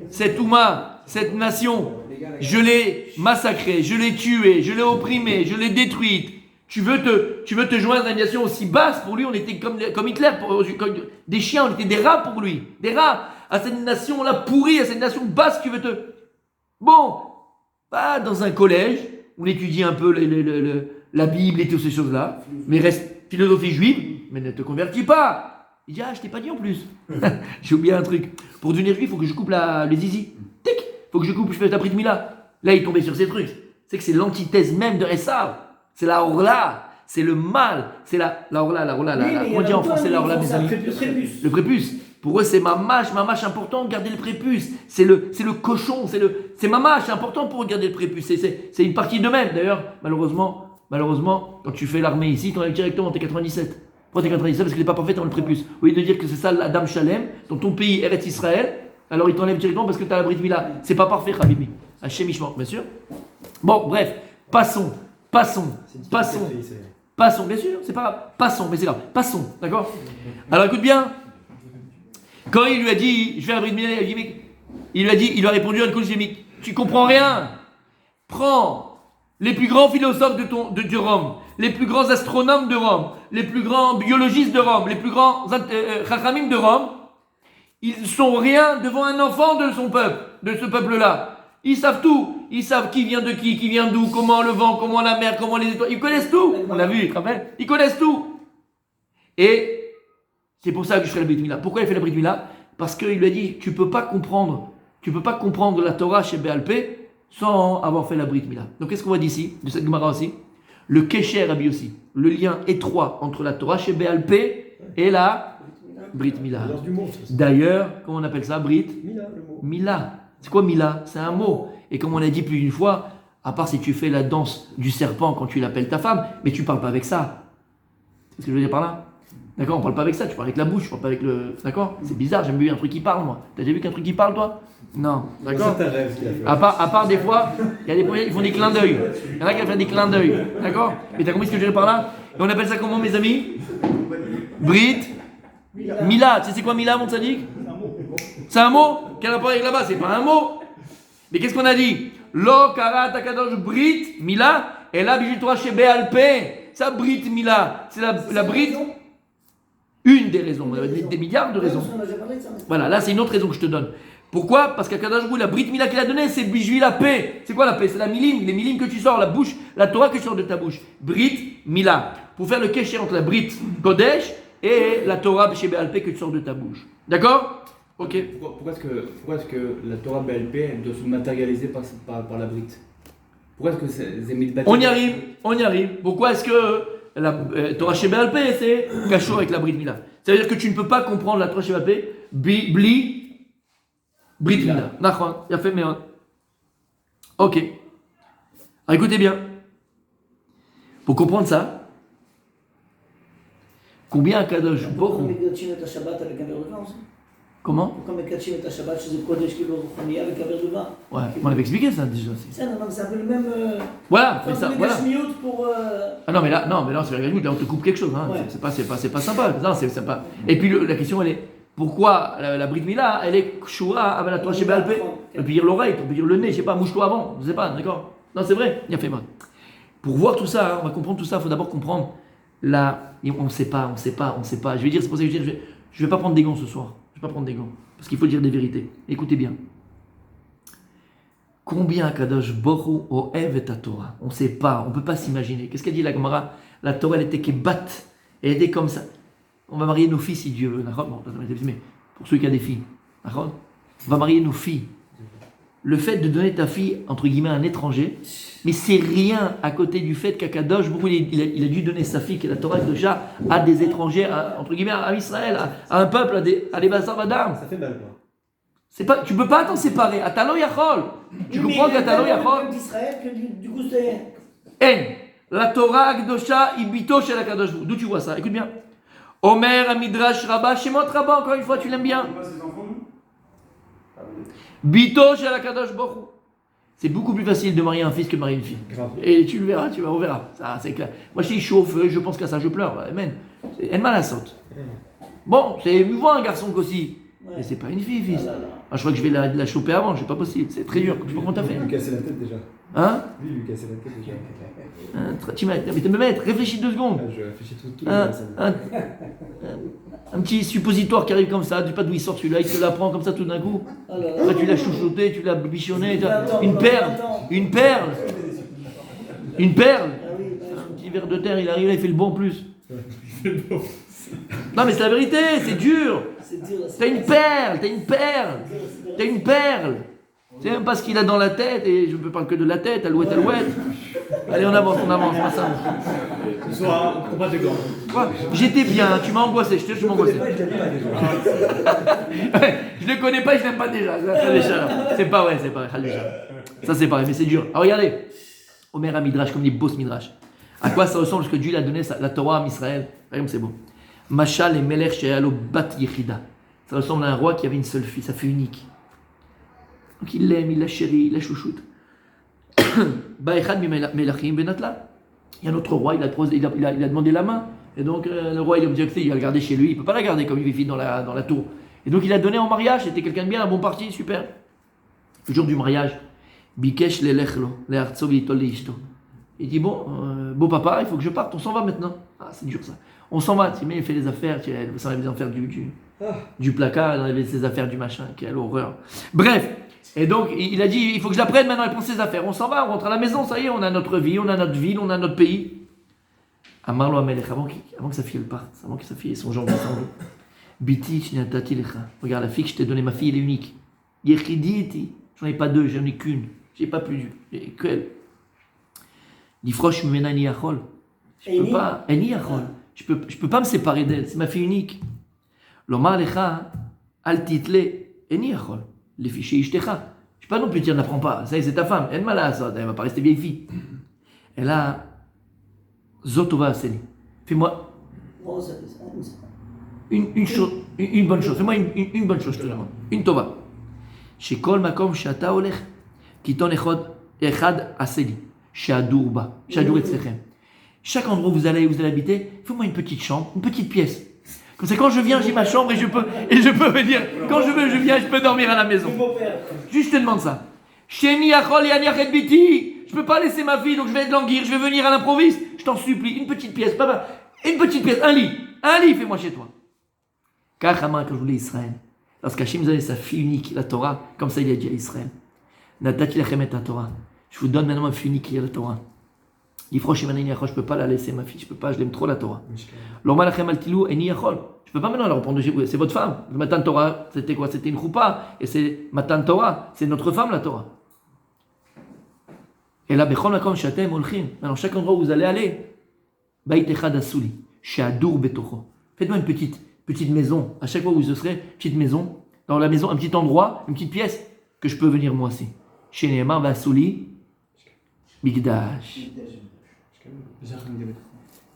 Cette Ouma, cette nation, je l'ai massacrée, je l'ai tuée, je l'ai opprimée, je l'ai détruite. Tu veux te joindre à une nation aussi basse? Pour lui, on était comme Hitler, comme des chiens, on était des rats pour lui. Des rats. À cette nation-là pourrie, à cette nation basse, tu veux te... Bon, pas dans un collège, on étudie un peu la Bible et toutes ces choses-là, mais reste philosophie juive, mais ne te convertis pas. Il dit, je t'ai pas dit en plus. J'ai oublié un truc. Pour devenir juif, il faut que je coupe le zizi. Tic, faut que je fais ta Brit Mila. Là, il tombait sur ces trucs. C'est que c'est l'antithèse même de Esav. C'est la Orla, c'est le mal, c'est la Orla, comment dire en français la Orla, mes amis? Le prépuce. Pour eux, c'est mamache important, garder le prépuce. C'est le cochon, c'est mamache, c'est important pour garder le prépuce. C'est une partie d'eux-mêmes. D'ailleurs, malheureusement, quand tu fais l'armée ici, tu enlèves directement tes 97. Pourquoi t'es 97? Parce qu'il n'est pas parfait dans le prépuce. Au lieu de dire que c'est ça l'Adam Shalem, dans ton pays, Eretz Israël, alors il t'enlève directement parce que tu as la Brit Mila. C'est pas parfait, Habibi. Hachem Ishmael, bien sûr. Bon, bref, passons, bien sûr, c'est pas grave. Passons, mais c'est grave. Passons, d'accord? Alors écoute bien. Quand il lui a dit, je vais à Brit Mila, il lui a répondu à une cause, il lui a dit, tu comprends rien. Prends les plus grands philosophes de Rome, les plus grands astronomes de Rome, les plus grands biologistes de Rome, les plus grands chachamim de Rome. Ils sont rien devant un enfant de son peuple, de ce peuple-là. Ils savent tout. Ils savent qui vient de qui vient d'où, comment le vent, comment la mer, comment les étoiles. Ils connaissent tout. On l'a vu, tu te rappelles? Ils connaissent tout. Et c'est pour ça que je fais la Brit Mila. Pourquoi il fait la Brit Mila? Parce qu'il lui a dit, tu peux pas comprendre la Torah chez Béalpé sans avoir fait la Brit Mila. Donc qu'est-ce qu'on voit d'ici, de cette Gemara aussi? Le Kesher Rabbi aussi, le lien étroit entre la Torah chez Béalpé et la Brit Mila. D'ailleurs, comment on appelle ça? Brit Mila. C'est quoi Mila? C'est un mot. Et comme on a dit plus d'une fois, à part si tu fais la danse du serpent quand tu l'appelles ta femme, mais tu parles pas avec ça. C'est ce que je veux dire par là? D'accord, on parle pas avec ça, tu parles avec la bouche, tu parles pas avec le... D'accord? C'est bizarre, j'ai jamais vu un truc qui parle, moi. T'as déjà vu qu'un truc qui parle, toi? Non, d'accord? C'est un rêve qu'il a fait. À part des fois, il y a des premiers, ils font des clins d'œil. Il y en a qui font des clins d'œil, d'accord? Mais t'as compris ce que je veux dire par là? Et on appelle ça comment, mes amis? Brit Mila. Tu sais c'est quoi Mila, mon tzaddik? C'est un mot? Quel rapport avec là-bas? C'est pas un mot. Mais qu'est-ce qu'on a dit? Lo karat akadosh Brit Mila, et là, bijou chez Béalpé. Ça, Brit Mila. C'est la Brit. Une des raisons. On a des milliards de raisons. Voilà, là, c'est une autre raison que je te donne. Pourquoi? Parce qu'à Kadosh Baruch Hu, la Brit Mila qu'il a donnée, c'est bijou la paix. C'est quoi la paix? C'est la milim, les milim que tu sors, la bouche, la Torah que tu sors de ta bouche. Brit Mila. Pour faire le kécher entre la Brit Kodesh et la Torah chez Béalpé que tu sors de ta bouche. D'accord? Ok. Pourquoi est-ce que la Torah BLP elle doit se matérialiser par la brite? Pourquoi est-ce que c'est mitzvah? On y arrive. Pourquoi est-ce que la Torah chez BLP c'est cachot avec la Brit Mila? Ça veut dire que tu ne peux pas comprendre la Torah chez BLP bli Brit Mila. Nachon, il a fait méon. Ok. Alors écoutez bien. Pour comprendre ça, combien Kadosh pourquoi Baruch Hu- מקדשים את השבת avec un verre de vin aussi? Comment? pourquoi מקדשים את השבת שזה קודש כאילו רוחני avec un verre de vin? Ouais, on avait expliqué ça déjà. C'est non, c'est un peu le même. Voilà, C'est mais un ça, peu le voilà. gashmiout pour. Ah non, mais là, c'est la vérité, là on te coupe quelque chose. Hein. Ouais. C'est pas sympa. Non, c'est sympa. Et puis la question, elle est pourquoi la Brit Mila, elle est Kshura avec la Torah chez BLP? On peut dire l'oreille, on peut dire le nez, je sais pas, mouche-toi avant, je sais pas, d'accord? Non, c'est vrai, il a fait mal. Pour voir tout ça, hein, on va comprendre tout ça, il faut d'abord comprendre on ne sait pas. Je vais dire, c'est pour ça que je vais pas prendre des gants ce soir. Je vais pas prendre des gants. Parce qu'il faut dire des vérités. Écoutez bien. Combien Kadosh Baruch Hu ohev et Torah? On ne sait pas, on ne peut pas s'imaginer. Qu'est-ce qu'elle dit la Gemara? La Torah, elle était kebat. Elle était comme ça. On va marier nos filles si Dieu veut. Bon, mais pour ceux qui ont des filles. On va marier nos filles. Le fait de donner ta fille, entre guillemets, à un étranger, mais c'est rien à côté du fait qu'Akadosh, il a dû donner sa fille, qui est la Torah déjà, à des étrangers, entre guillemets, à Israël, à un peuple, à des Bassar Badam. Ça fait mal, quoi. C'est pas, tu peux pas t'en séparer. Atalo Yachol. Tu comprends qu'Atalo Yachol? d'Israël que du coup c'est. En. La Torah Akdosha ibito shel Akadosh. D'où tu vois ça? Écoute bien. Omer Midrash Rabba Shemot Rabba. Encore une fois, tu l'aimes bien. Bito shel Akadosh Baruch Hu. C'est beaucoup plus facile de marier un fils que de marier une fille. Grave. Et tu le verras, on verra. Ça, c'est clair. Moi, je suis au feu, je pense qu'à ça, je pleure. Amen. C'est elle m'a la saute. Bon, c'est émouvant un garçon qu'aussi. Mais c'est pas une fille, fils. Ah, je crois que je vais la choper avant, c'est pas possible. C'est très dur. Je sais pas comment t'as fait. Lui, lui casser la tête déjà. Hein? Lui casser la tête déjà. Tu me mettre, réfléchis 2 secondes. Ah, je réfléchis tout le temps. Un petit suppositoire qui arrive comme ça, du pas d'où il sort celui-là, il te la prend comme ça tout d'un coup. Après tu l'as chouchouté, tu l'as bichonné, une perle. Un petit verre de terre, il arrive là, il fait le bon en plus. Non mais c'est la vérité, c'est dur. T'as une perle. C'est même pas ce qu'il a dans la tête, et je ne parle que de la tête, alouette. Allez, on avance, pas ça. Ce soir, on comprend des gants. Quoi? J'étais bien, tu m'as angoissé, je m'as angoissé. Je le connais pas, je l'aime pas déjà. C'est pas vrai, ça c'est pareil, mais c'est dur. Alors regardez, Omer à Midrash, comme des boss Midrash. À quoi ça ressemble? Parce que Dieu a donné la Torah à Israël. C'est beau. Machal et Melech Shealo Bat Yechida. Ça ressemble à un roi qui avait une seule fille, sa fille unique. Donc il l'aime, il la chérit, il la chouchoute. Ba'echad Melachim Benatla. Il y a un autre roi, il a demandé la main. Et donc le roi il a dit il va le garder chez lui, il ne peut pas la garder comme une fille dans la tour. Et donc il a donné en mariage, c'était quelqu'un de bien, un bon parti, super. Le jour du mariage, Bikesh lelechlo, le'artso v'itol le'ishto. Il dit beau papa, il faut que je parte, on s'en va maintenant. Ah c'est dur ça. On s'en va, il fait les affaires, il s'enlève les affaires du placard, il enlève ses affaires du machin, quelle horreur. Bref, et donc il a dit il faut que je la prenne maintenant, elle prend ses affaires, on s'en va, on rentre à la maison, ça y est, on a notre vie, on a notre ville, on a notre pays. Amarlo Amelech, avant que sa fille elle parte, avant que sa fille ait son genre descendu. Biti shnatati lecha. Regarde la fille que je t'ai donnée, ma fille elle est unique. Yechiditi, j'en ai pas 2, j'en ai qu'une, j'ai pas plus, j'ai qu'elle. Difrosh mena ni achol. Je peux pas, ni achol. Je peux pas me séparer d'elle, c'est ma fille unique. Lomar lecha al title ni achol. Les fichiers ishtecha. Je peux pas non plus dire n'apprends pas, ça y est, c'est ta femme, elle m'a là, ça, elle va pas rester vieille fille. Elle a Zotova Aseli. Fais-moi une bonne chose. Fais-moi une bonne chose, je te demande. Une tova. Chez Kol Makom Shata Olech, Kiton Echad Aseli. Chez Adourba. Chez Adour Etzlechem. Chaque endroit où vous allez habiter, fais-moi une petite chambre, une petite pièce. Comme ça, quand je viens, j'ai ma chambre et je peux venir. Quand je veux, je viens, je peux dormir à la maison. Juste, je te demande ça. Sheni Achol et Aniachet Biti. Je peux pas laisser ma fille, donc je vais languir, je vais venir à l'improviste. Je t'en supplie, une petite pièce, papa. Une petite pièce, un lit, fais-moi chez toi. Car Haman, quand je voulais Israël, lorsqu'Hachem nous a donné sa fille unique, la Torah, comme ça il a dit à Israël, Natati lachem et la Torah. Je vous donne maintenant ma fille unique qui est la Torah. Il dit, je peux pas la laisser, ma fille, je peux pas, je l'aime trop la Torah. L'Oma lachem al tilou eni yachol. Je peux pas maintenant la reprendre de chez vous, c'est votre femme. Le Matan Torah, c'était quoi? C'était une choupa, et c'est Matan Torah, c'est notre femme la Torah. Et là, bechol makom shatem olchim. Maintenant, chaque endroit où vous allez aller, bait echad asuli, she'adur betocho. Faites-moi une petite maison, à chaque fois où vous serez, petite maison, dans la maison, un petit endroit, une petite pièce, que je peux venir moi aussi. Chez Nehemar Vasuli, Migdash.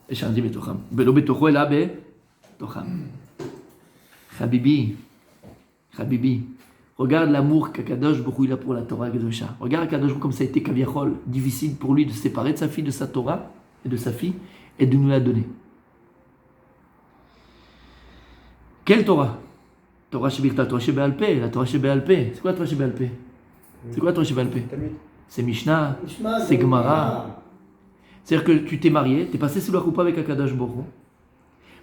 Echandim betocham. Belo betocho ela betocham. Habibi, regarde l'amour qu'Akadosh Baruch Hu a pour la Torah Kedosha. Regarde Akadosh Baruch Hu comme ça a été kaviachol, difficile pour lui de se séparer de sa fille, de sa Torah et de sa fille, et de nous la donner. Quelle Torah? Torah Shebirta, Torah Shebe'al-Peh, la Torah Shebe'al-Peh. C'est quoi la Torah Shebe'al-Peh? C'est quoi la Torah Shebe'al-Peh? C'est Mishnah, c'est Gemara. C'est-à-dire que tu t'es marié, tu es passé sous la coupa avec Akadosh Baruch Hu.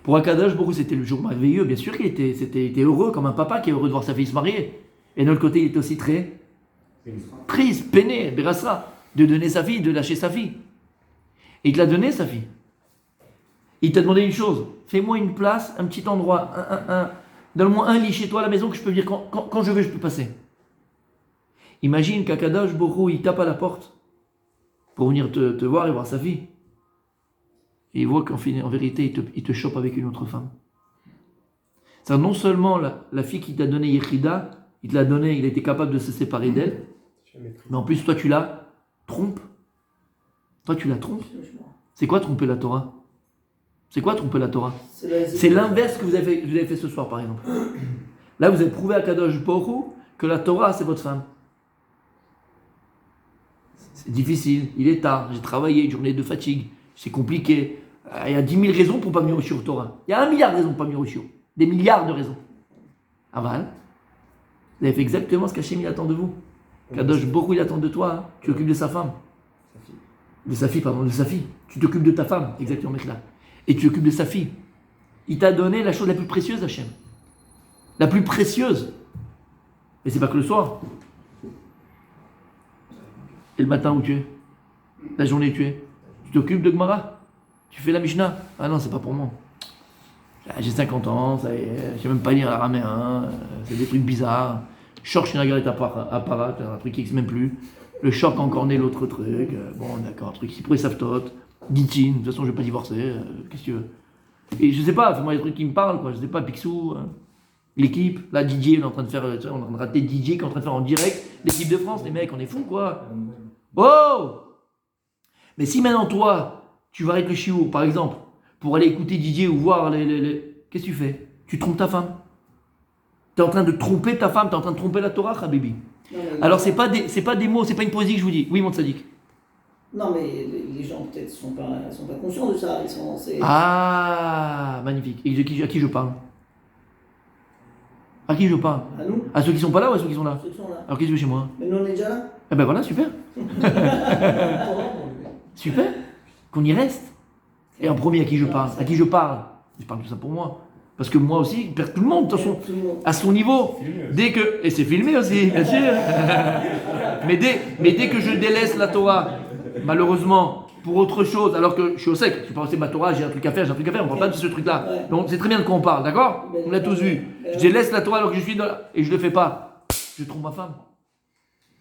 Pour Akadosh Baruch Hu, c'était le jour merveilleux. Bien sûr qu'il était heureux, comme un papa qui est heureux de voir sa fille se marier. Et de l'autre côté, il était aussi très triste, peiné, Berasra, de donner sa fille, de lâcher sa fille. Et il te l'a donné, sa fille. Il t'a demandé une chose, fais-moi une place, un petit endroit, donne-moi un lit chez toi à la maison que je peux venir quand je veux, je peux passer. Imagine qu'Akadosh Baruch Hu, il tape à la porte pour venir te voir et voir sa fille. Et il voit qu'en vérité, il te chope avec une autre femme. C'est non seulement la fille qui t'a donné Yechida, il te l'a donnée, il a été capable de se séparer d'elle, mais en plus, toi, tu la trompes. Toi, tu la trompes. C'est quoi tromper la Torah? C'est quoi tromper la Torah? C'est l'inverse que vous avez fait ce soir, par exemple. Là, vous avez prouvé à Kadosh Baruch Hu que la Torah, c'est votre femme. C'est difficile, il est tard, j'ai travaillé, une journée de fatigue, c'est compliqué. Il y a 10 000 raisons pour ne pas venir au shiur Torah. Il y a 1 milliard de raisons pour ne pas venir au shiur. Des milliards de raisons. Aval, vous avez fait exactement ce qu'Hachem il attend de vous. Kadosh Baruch Hu il attend de toi, hein. Tu t'occupes de sa femme. De sa fille. Tu t'occupes de ta femme, exactement, mec là. Et tu t'occupes de sa fille. Il t'a donné la chose la plus précieuse, Hachem. La plus précieuse. Et c'est pas que le soir. Et le matin où tu es? La journée où tu es? Tu t'occupes de Gemara? Tu fais la Mishnah? Ah non, c'est pas pour moi. J'ai 50 ans, ça y est, je sais même pas lire l'araméen, c'est des trucs bizarres. Choc Shinagar apparat, un truc qui n'existe même plus. Le choc encore né l'autre truc. Bon, d'accord, un truc qui pourrait Saftot. Gitin, de toute façon, je vais pas divorcer. Qu'est-ce que tu veux? Et je sais pas, fais-moi des trucs qui me parlent, quoi. Je sais pas, Picsou, l'équipe, là, DJ, on est en train de faire, on est en train de rater DJ qui est en train de faire en direct l'équipe de France. Les mecs, on est fous, quoi. Oh! Mais si maintenant, toi, tu vas avec le chiour, par exemple, pour aller écouter DJ ou voir qu'est-ce que tu fais? Tu trompes ta femme. Tu es en train de tromper ta femme, tu es en train de tromper la Torah, Habibi. Alors, c'est pas des mots, c'est pas une poésie que je vous dis. Oui, mon tzaddik. Non, mais les gens peut-être sont pas conscients de ça. Ah, magnifique. Et à qui je parle? À qui je parle? À nous? À ceux qui sont pas là ou à ceux qui sont là? Ceux qui sont là. Alors, qu'est-ce que tu fais chez moi? Mais nous, on est déjà là. Eh ben voilà, super. Super. Qu'on y reste. Et en premier, à qui je parle? À qui je parle? Je parle de ça pour moi. Parce que moi aussi, tout le monde, de toute façon, à son niveau, dès que... Et c'est filmé aussi, bien sûr. mais dès que je délaisse la Torah, malheureusement, pour autre chose, alors que je suis au sec, je suis pas resté ma Torah, j'ai un truc à faire, on parle pas de ce truc-là. Ouais. Donc c'est très bien de quoi on parle, d'accord? On l'a tous vu. Je délaisse la Torah alors que je suis dans la... Et je le fais pas. Je trompe ma femme.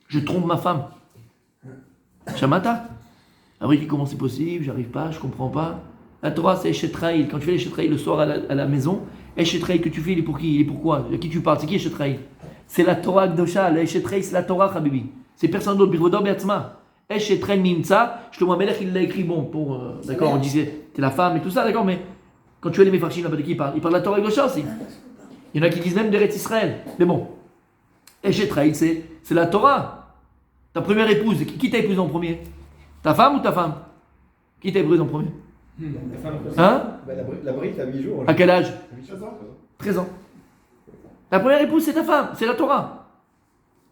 Je trompe ma femme. Shamata. Après, il dit comment c'est possible, j'arrive pas, je comprends pas. La Torah, c'est Eshetraïl. Quand tu fais Eshetraïl le soir à la maison, Eshetraïl que tu fais, il est pour qui? Il est pourquoi? À qui tu parles? C'est qui Eshetraïl? C'est la Torah Gdosha. Eshetraïl, c'est la Torah, Habibi. C'est personne d'autre. Birvodor Beatzma. Eshetraïl Mimtsa. Shlomo Melech, il l'a écrit, bon, pour. D'accord, on disait, t'es la femme et tout ça, d'accord, mais quand tu as les Mefarshim là-bas, de qui il parle? Il parle de la Torah Gdosha aussi. Il y en a qui disent même d'Eretz Israël. Mais bon. Eshetraïl, c'est la Torah. Ta première épouse, qui t'a épousé en premier? Ta femme ou ta femme? Qui t'a épousé en premier? Hein? La bride, à 8 jours. À quel âge? 13 ans. 13 ans. La première épouse, c'est ta femme, c'est la Torah.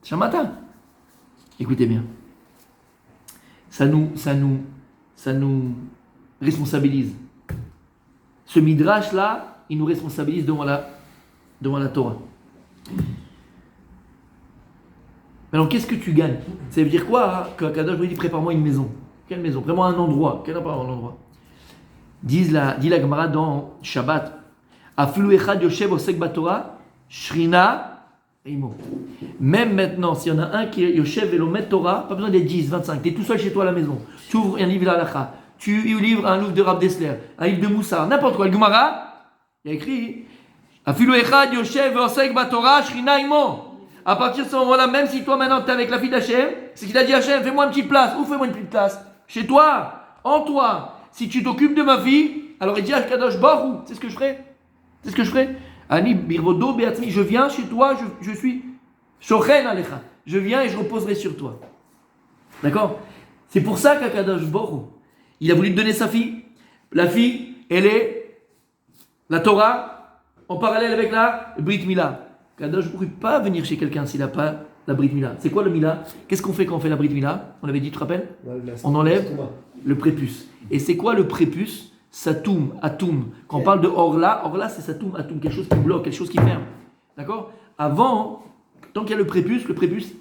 Shamata. Écoutez bien. Ça nous responsabilise. Ce midrash-là, il nous responsabilise devant la Torah. Alors, qu'est-ce que tu gagnes? Ça veut dire quoi, hein, que Kadosh dit prépare-moi une maison. Quelle maison? Vraiment un endroit. Quel rapport à un endroit? Dit la Gemara dans Shabbat. Afilu echad yoshev osek batorah, shrina imo. Même maintenant, s'il y en a un qui est yoshev et l'omet Torah, pas besoin d'être 10, 25. Tu es tout seul chez toi à la maison. Tu ouvres un livre d'Alacha. Tu livres un livre de Rav Dessler, un livre de Moussa, n'importe quoi. Le Gemara, il y a écrit Afilu echad yoshev osek batorah, shrina imo. À partir de ce moment-là, même si toi maintenant tu es avec la fille d'Hachem, c'est qu'il a dit Hachem, fais-moi une petite place. Où fais-moi une petite place? Chez toi, en toi. Si tu t'occupes de ma fille, alors il dit Kadosh Baruch, c'est ce que je ferai. C'est ce que je ferai. Ani birvodo beatzmi, je viens chez toi, je suis shochen alecha. Je viens et je reposerai sur toi. D'accord? C'est pour ça qu'Akadosh Baruch, il a voulu te donner sa fille. La fille, elle est la Torah en parallèle avec la Brit Mila. Kadosh ne pourrait pas venir chez quelqu'un s'il n'a pas la Brit Mila. C'est quoi le Mila? Qu'est-ce qu'on fait quand on fait la Brit Mila? On avait dit, tu te rappelles? On enlève le prépuce. Et c'est quoi le prépuce? Satoum, Atum. Quand on parle de Orla c'est Satoum, Atum, quelque chose qui bloque, quelque chose qui ferme. D'accord? Avant, tant qu'il y a le prépuce,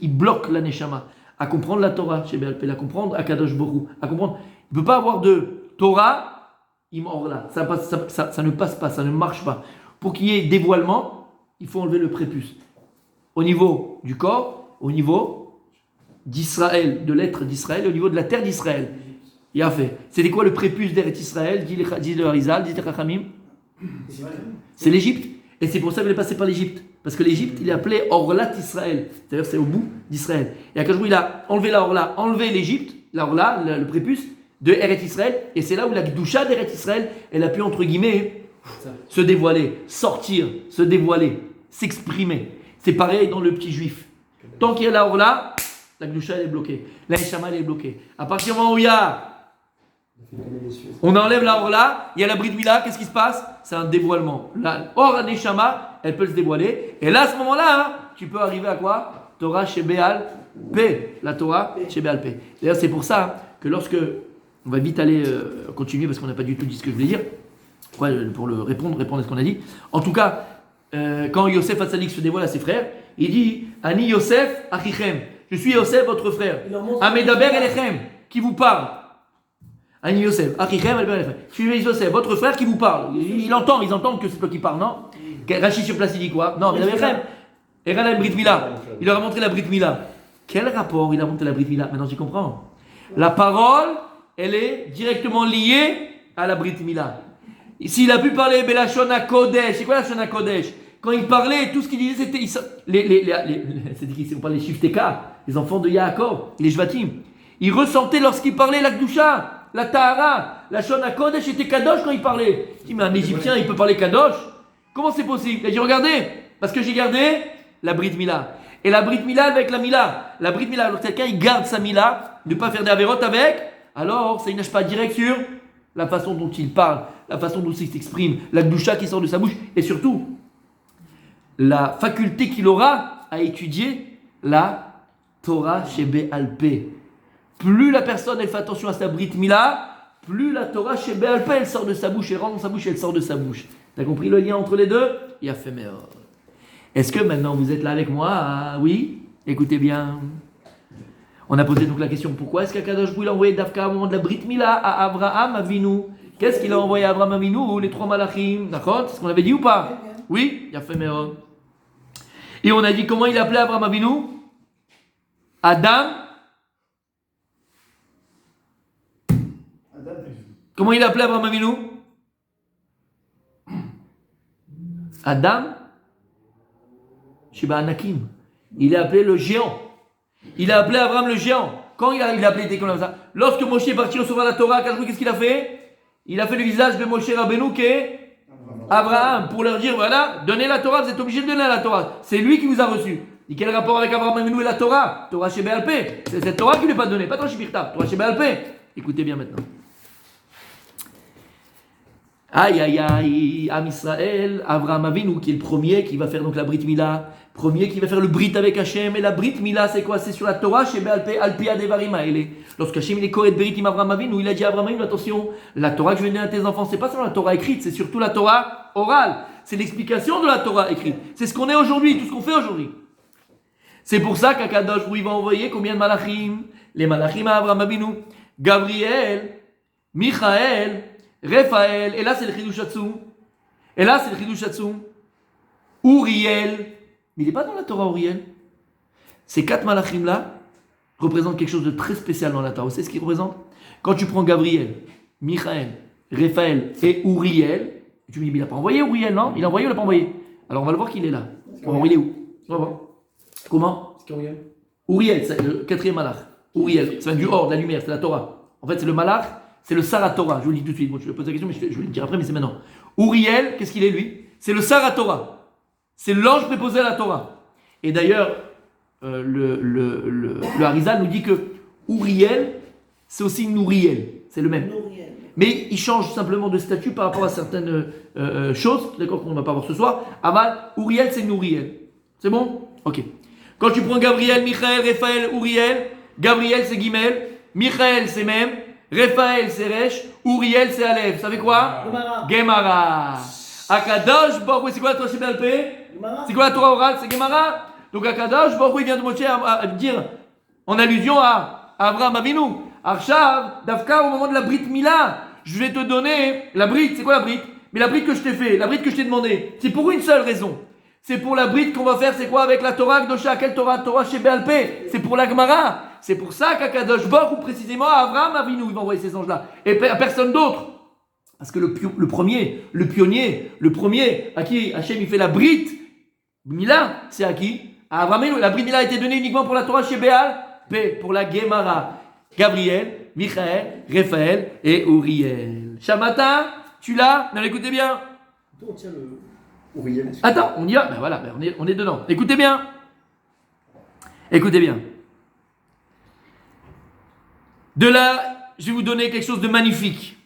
il bloque la Neshama. À comprendre la Torah chez Béalpé, à comprendre Akadosh Borou, à comprendre. Il ne peut pas avoir de Torah, im Orla. Ça ne passe pas, ça ne marche pas. Pour qu'il y ait dévoilement, il faut enlever le prépuce. Au niveau du corps, au niveau d'Israël, de l'être d'Israël, au niveau de la terre d'Israël. Il a fait. C'était quoi le prépuce d'Eretz Israël? Dit le Harizal, dit le Chachamim. C'est l'Égypte. Et c'est pour ça qu'il est passé par l'Égypte. Parce que l'Égypte, il est appelé Orlat Israël. C'est-à-dire c'est au bout d'Israël. Et à Kajou, il a enlevé la Orla, enlevé l'Égypte, la Orla, le prépuce de Eretz Israël. Et c'est là où la Gdusha d'Eretz Israël, elle a pu, entre guillemets, se dévoiler, sortir, se dévoiler, s'exprimer. C'est pareil dans le petit juif. Tant qu'il y a la Orla, la Gdusha, elle est bloquée. La Neshama, elle est bloquée. À partir du moment où il y a on enlève la Orla, il y a la Brit Mila, qu'est-ce qui se passe? C'est un dévoilement. La Or Neshama, elle peut se dévoiler. Et là, à ce moment-là, tu peux arriver à quoi? Torah chez Béal P. La Torah chez Béal P. D'ailleurs, c'est pour ça que lorsque. On va vite aller continuer parce qu'on n'a pas du tout dit ce que je voulais dire. Pour le répondre à ce qu'on a dit. En tout cas, quand Yosef Hatzadik se dévoile à ses frères, il dit Ani Yosef Achichem. Je suis Yosef, votre frère. Amedaber Elechem, qui vous parle. Ani Yosef, Achichem, je suis Yosef, votre frère qui vous parle. Ils entendent que c'est toi qui parles, non? Rachid sur place, il dit quoi? Non, mais Elechem. Eran la Brit Mila. Il leur a montré la Brit Mila. Quel rapport il a montré la Brit Mila? Maintenant, j'y comprends. La parole, elle est directement liée à la Brit Mila. S'il a pu parler Belashon HaKodesh, c'est quoi la Shon HaKodesh? Quand il parlait, tout ce qu'il disait, c'était c'est qui on parle des Shifteka, les enfants de Yaakov, les Shvatim. Il ressentait lorsqu'il parlait la Gdusha, la Tahara, la Shon HaKodesh était Kadosh quand il parlait. Il dit, mais un Égyptien, il peut parler Kadosh? Comment c'est possible? Il a dit, regardez, parce que j'ai gardé la Brit Mila. Et la Brit Mila avec la Mila. La Brit Mila, alors quelqu'un, il garde sa Mila, ne pas faire des avérotes avec, alors ça ne nage pas direct sur la façon dont il parle, la façon dont il s'exprime, la Gdusha qui sort de sa bouche, et surtout, la faculté qu'il aura à étudier la Torah chez Béal P. Plus la personne elle fait attention à sa Brit Mila, plus la Torah chez Béal P elle sort de sa bouche, elle rentre dans sa bouche, elle sort de sa bouche. T'as compris le lien entre les deux? Il a fait meilleur. Est-ce que maintenant vous êtes là avec moi? Ah, oui? Écoutez bien. On a posé donc la question, pourquoi est-ce qu'Akadosh Bou il a envoyé Dafka au moment de la Brit Mila à Abraham Avinu? Qu'est-ce qu'il a envoyé à Abraham Avinu? Les 3 malachim, d'accord? C'est ce qu'on avait dit ou pas? Oui? Il a fait meilleur. Et on a dit comment il appelait Abraham Avinu? Adam. Comment il appelait Abraham Avinu? Adam Sheba Anakim. Il a appelé le géant. Il a appelé Abraham le géant. Quand il a appelé comme ça? Lorsque Moshe est parti recevoir la Torah, qu'est-ce qu'il a fait? Il a fait le visage de Moshe Rabbeinu qui est Abraham pour leur dire voilà, donnez la Torah, vous êtes obligés de donner la Torah. C'est lui qui vous a reçu. Et quel rapport avec Abraham Avinu et la Torah? Torah chez Béal P. C'est cette Torah qui ne lui est pas donnée, pas Torah chez Birta, Torah chez Béal P. Écoutez bien maintenant. Aïe aïe aïe, Am Israël, Abraham Avinu qui est le premier qui va faire donc la Brit Mila, premier qui va faire le Brit avec Hachem. Et la Brit Mila c'est quoi? C'est sur la Torah chez Béal P, Alpia Devarim Haele. Lorsque Hachem il est Kohet Berit im Abraham Avinu, il a dit à Abraham Avinu attention, la Torah que je vais donner à tes enfants, c'est pas seulement la Torah écrite, c'est surtout la Torah orale. C'est l'explication de la Torah écrite. C'est ce qu'on est aujourd'hui, tout ce qu'on fait aujourd'hui. C'est pour ça qu'Akadosh il va envoyer combien de malachim? Les malachim à Abraham Avinu. Gabriel, Michael, Raphaël, et là c'est le Chidush Hatzum. Et là c'est le Chidush Hatzum. Uriel, mais il n'est pas dans la Torah, Uriel. Ces 4 malachim là représentent quelque chose de très spécial dans la Torah. Vous savez ce qu'ils représentent? Quand tu prends Gabriel, Michael, Raphaël et Uriel, tu me dis, mais il n'a pas envoyé Uriel, non? Il a envoyé ou il n'a pas envoyé? Alors on va le voir qu'il est là. On va voir, il est où? On va voir. Comment? C'est Uriel. Uriel, c'est le 4e malach. Uriel, ça vient du or, de la lumière, c'est la Torah. En fait, c'est le malach, c'est le Sarah Torah. Je vous le dis tout de suite. Bon, je vais poser la question, mais je vais le dire après, mais c'est maintenant. Uriel, qu'est-ce qu'il est lui? C'est le Sarah Torah. C'est l'ange préposé à la Torah. Et d'ailleurs, le Harizal nous dit que Uriel, c'est aussi Nouriel. C'est le même. Nouriel. Mais il change simplement de statut par rapport à certaines choses, d'accord, qu'on ne va pas voir ce soir. Aval, Uriel, c'est Nouriel. C'est bon? Ok. Quand tu prends Gabriel, Michael, Raphaël, Uriel, Gabriel c'est Gimel, Michael c'est Mem, Raphaël c'est Resh, Uriel c'est Aleph. Vous savez quoi? Gemara. Gemara. Akadosh Baruch Hu, c'est quoi la Torah chez BLP? Gemara. C'est quoi la Torah orale? C'est Gemara. Donc Akadosh Baruch Hu, il vient de Moshe à dire, en allusion à Abraham Avinu, Arshav, Davka, au moment de la Brit Mila, je vais te donner la Brit. C'est quoi la Brit? Mais la Brit que je t'ai fait, la Brit que je t'ai demandé, c'est pour une seule raison. C'est pour la Brit qu'on va faire, c'est quoi avec la Torah Kdosha? Quelle Torah? Torah chez Béalpé. C'est pour la Gemara. C'est pour ça qu'Akadosh Baruch Hu, précisément à Abraham Avinu, il va envoyer ces anges-là. Et à personne d'autre. Parce que le premier, à qui Hachem il fait la Brit Mila, c'est à qui? À Abraham Avinu. La Brit Mila a été donnée uniquement pour la Torah chez Béalpé, pour la Gemara. Gabriel, Michael, Raphaël et Uriel. Shamata, tu l'as? Non, écoutez bien. D'où on tient le Uriel? Attends, on y va. Ben voilà, on est dedans. Écoutez bien. Écoutez bien. De là, je vais vous donner quelque chose de magnifique.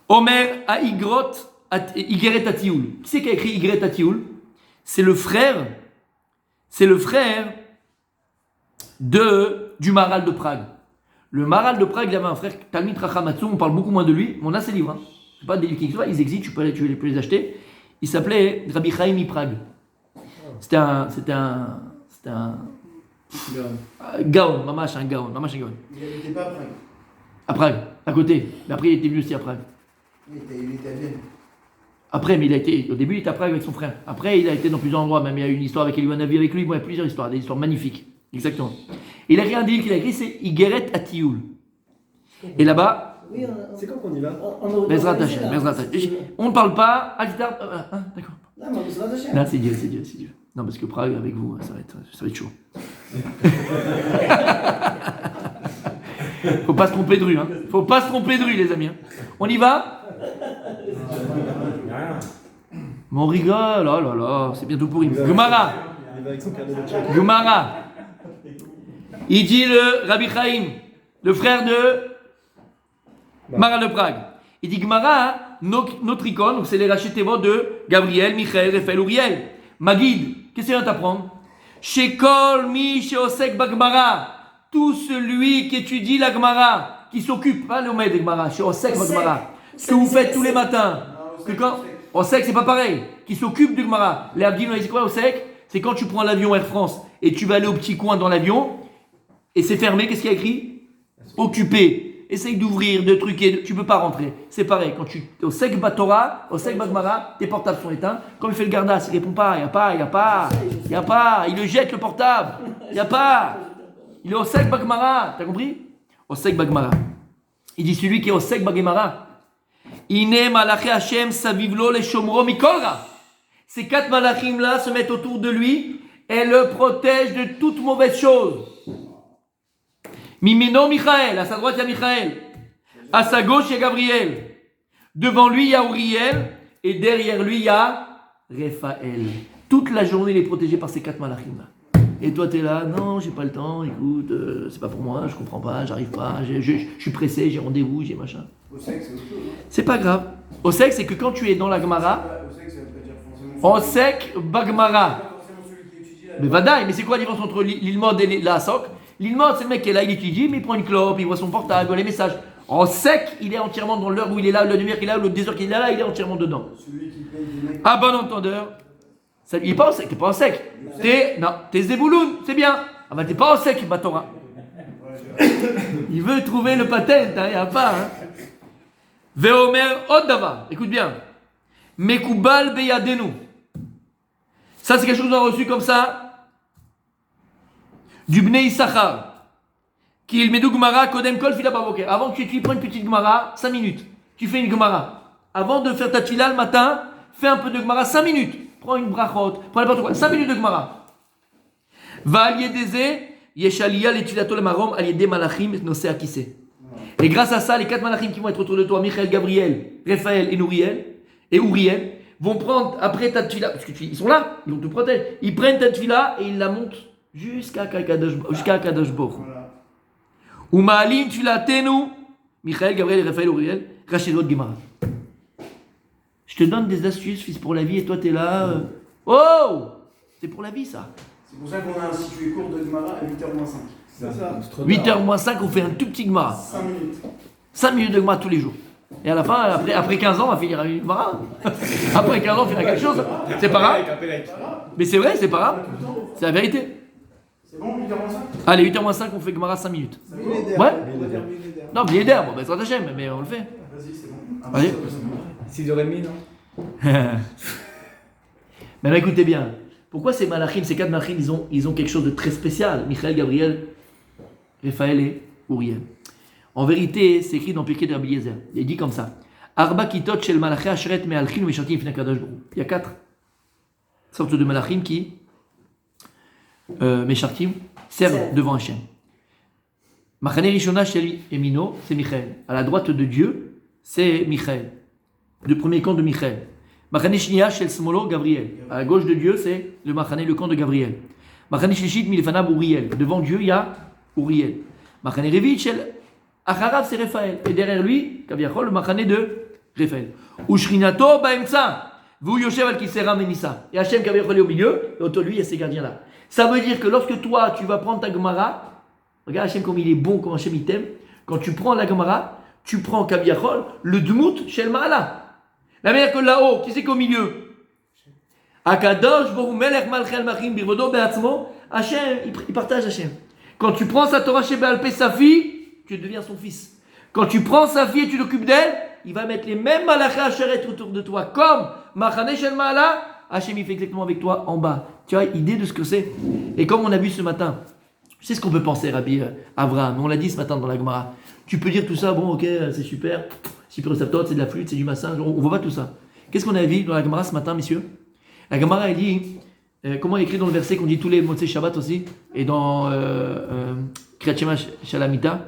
Omer a Igeret Atioul. Qui c'est qui a écrit Igeret Atioul? C'est le frère du Maral de Prague. Le Maral de Prague, il avait un frère, Talmid Chacham Atzum, on parle beaucoup moins de lui, mais on a ses livres. Hein. C'est pas des livres qui existent, ils existent, tu peux les acheter. Il s'appelait Rabbi Chaim Prague. C'était un Gaon, mamash un Gaon. Il n'était pas à Prague. À Prague, à côté. Mais après, il était venu aussi à Prague. Il était à Vienne. Après, mais au début, il était à Prague avec son frère. Après, il a été dans plusieurs endroits, même il y a eu une histoire avec Eliyahu Hanavi avec lui. Bon, il y a plusieurs histoires, des histoires magnifiques. Exactement. Et il a écrit un livre qu'il a écrit, c'est Igeret Atioul. Et là-bas, Oui, C'est quand qu'on y va? Bezrat Hashem. On ne parle pas. Ah, d'accord. Non, mais Bezrat Hashem. Là, c'est Dieu. Non, parce que Prague, avec vous, ça va être chaud. Faut pas se tromper de rue, hein. Faut pas se tromper de rue, les amis. Hein. On y va? Mais on rigole, oh là là, c'est bientôt pourri. Gemara. Il va avec son carnet de check. Gemara. Il dit le Rabbi Chaim, le frère de Maral de Prague. Il dit Gemara, notre icône, donc c'est les rachetevot de Gabriel, Michael, Raphaël, Uriel. Magid, qu'est-ce qu'il vient t'apprendre? Shekol mi sheosek bagmara. Tout celui qui étudie la Gemara, qui s'occupe, pas le maître de Gemara, sheosek bagmara. Ce que vous faites tous les matins. Que quand Osek, c'est pas pareil. Qui s'occupe du Gemara. Les Abdim, c'est quoi Osek? C'est quand tu prends l'avion Air France et tu vas aller au petit coin dans l'avion et c'est fermé, qu'est-ce qu'il y a écrit? Occupé. Essaye d'ouvrir, de truquer, tu peux pas rentrer. C'est pareil, quand tu es au Sek Batora, au Sek Bagmara, tes portables sont éteints. Comme il fait le gardas, il répond pas, il y a pas, il le jette le portable. Il y a pas. Il est au Sek Bagmara, t'as compris? Au Sek Bagmara. Il dit celui qui est au Sek Bagmara. Ine malaché Hashem savivlo le shomro mikolra. Ces 4 malachim là se mettent autour de lui et le protègent de toute mauvaise chose. Mimeno Michael, à sa droite il y a Michael, à sa gauche il y a Gabriel, devant lui il y a Uriel et derrière lui il y a Raphaël. Toute la journée il est protégé par ces 4 malachim là. Et toi, tu es là, non, j'ai pas le temps, écoute, c'est pas pour moi, je comprends pas, j'arrive pas, je suis pressé, j'ai rendez-vous, j'ai machin. Au sexe, c'est autre chose. C'est pas grave. Au sec, c'est que quand tu es dans la Gemara, Au sexe, ça veut pas dire forcément. au sec, Bagmara. Pas forcément celui qui étudie la. Mais vadaï, mais c'est quoi la différence entre l'ilmod et la sok? L'ilmod, c'est le mec qui est là, il étudie, mais il prend une clope, il voit son portable, il voit les messages. En sec, il est entièrement dans l'heure où il est là, le demi-heure qu'il est là, le 2 heures qu'il est là, il est entièrement dedans. Celui qui paye des mecs. À bon entendeur, ça, il est pas en sec, t'es pas en sec. T'es Zebouloun, c'est bien. Ah bah t'es pas en sec, Batora. Il veut trouver le patent, il n'y a pas. Hein. Veomer Oddava, écoute bien. Mekubal beyadenu. Ça, c'est quelque chose qu'on a reçu comme ça. Du Bnei Issachar. Qu'il medu Gemara kodem kol fila baboker. Avant que tu prends une petite Gemara, 5 minutes. Tu fais une Gemara. Avant de faire ta tefila le matin, fais un peu de Gemara, 5 minutes. Prends une brachot, prends n'importe quoi. 5 minutes de Gemara. Va aliédézé, yeshalia l'etilato le marom, aliédé malachim, nosé akissé. Et grâce à ça, les 4 malachim qui vont être autour de toi, Michael, Gabriel, Raphaël et Nouriel, et Uriel, vont prendre après ta tefila, parce qu'ils sont là, ils vont te protéger. Ils prennent ta tefila et ils la montent jusqu'à Kadosh Baruch. Ou ma'alim tfilatenu, Michael, Gabriel, Raphaël, Uriel, Rachidot Gemara. Je te donne des astuces, fils, pour la vie, et toi t'es là. Oh, c'est pour la vie ça. C'est pour ça qu'on a institué cours de Gemara à 8h moins 5. C'est ça. 8h moins 5, on fait un tout petit Gemara. 5 minutes. 5 minutes de Gemara tous les jours. Et à la fin, après 15 ans, on va finir une Gemara. Après 15 ans, on finira quelque chose. C'est pas grave. Mais c'est vrai, c'est pas grave. C'est la vérité. C'est bon, 8h moins 5? Allez, 8h moins 5, on fait Gemara 5 minutes. Ouais. Non, millénaire, bon, ben ça t'achète, mais on le fait. Vas-y, c'est bon. Allez. 6h30, non? Mais écoutez bien. Pourquoi ces malachim, ces 4 malachim, ils ont quelque chose de très spécial. Michael, Gabriel, Raphaël et Uriel. En vérité, c'est écrit dans Pirkei de Rabbi Eliezer. Il dit comme ça. Arba kitot shel malachim asheret me'alchin u'meshartim fnei Kadosh Baruch Hu. Il y a 4 sortes de malachim qui meshartim servent devant Hachem. Machane rishona shel Emino, c'est Michael. À la droite de Dieu, c'est Michael. Le premier camp de Michael. Machane shnia shel Smolo, Gabriel. À la gauche de Dieu, c'est le Machane, le camp de Gabriel. Machane shlishit milfanab Uriel. Devant Dieu, il y a Uriel. Machane revit shel Acharav, c'est Raphaël. Et derrière lui, Kaviachol, le Machane de Raphaël. Ushrinato baemtsa. Vous yoshev al kisera menissa. Et Hachem Kaviachol est au milieu, et autour de lui, il y a ces gardiens-là. Ça veut dire que lorsque toi, tu vas prendre ta Gemara, regarde Hachem comme il est bon, comme Hachem il t'aime. Quand tu prends la Gemara, tu prends Kaviachol, le Dmout shel Ma'ala. La manière que là-haut, qui c'est qu'au milieu? Akadosh Baruch Melech Malchel Machim Birvodo Be'atzmo. Hachem, il partage Hachem. Quand tu prends sa Torah chez Baal Peh, sa fille, tu deviens son fils. Quand tu prends sa fille et tu t'occupes d'elle, il va mettre les mêmes malachas Asheret autour de toi. Comme Machane Shel Ma'ala, Hachem il fait exactement avec toi en bas. Tu as idée de ce que c'est? Et comme on a vu ce matin, tu sais ce qu'on peut penser, Rabbi Avraham, on l'a dit ce matin dans la Gemara. Tu peux dire tout ça, bon ok, c'est super, super septot, c'est de la flûte, c'est du massage, on voit pas tout ça. Qu'est-ce qu'on a vu dans la Gemara ce matin, messieurs? La Gemara elle dit, comment il est écrit dans le verset qu'on dit tous les Motzei Shabbat aussi, et dans Kriyat Shema Shalamita.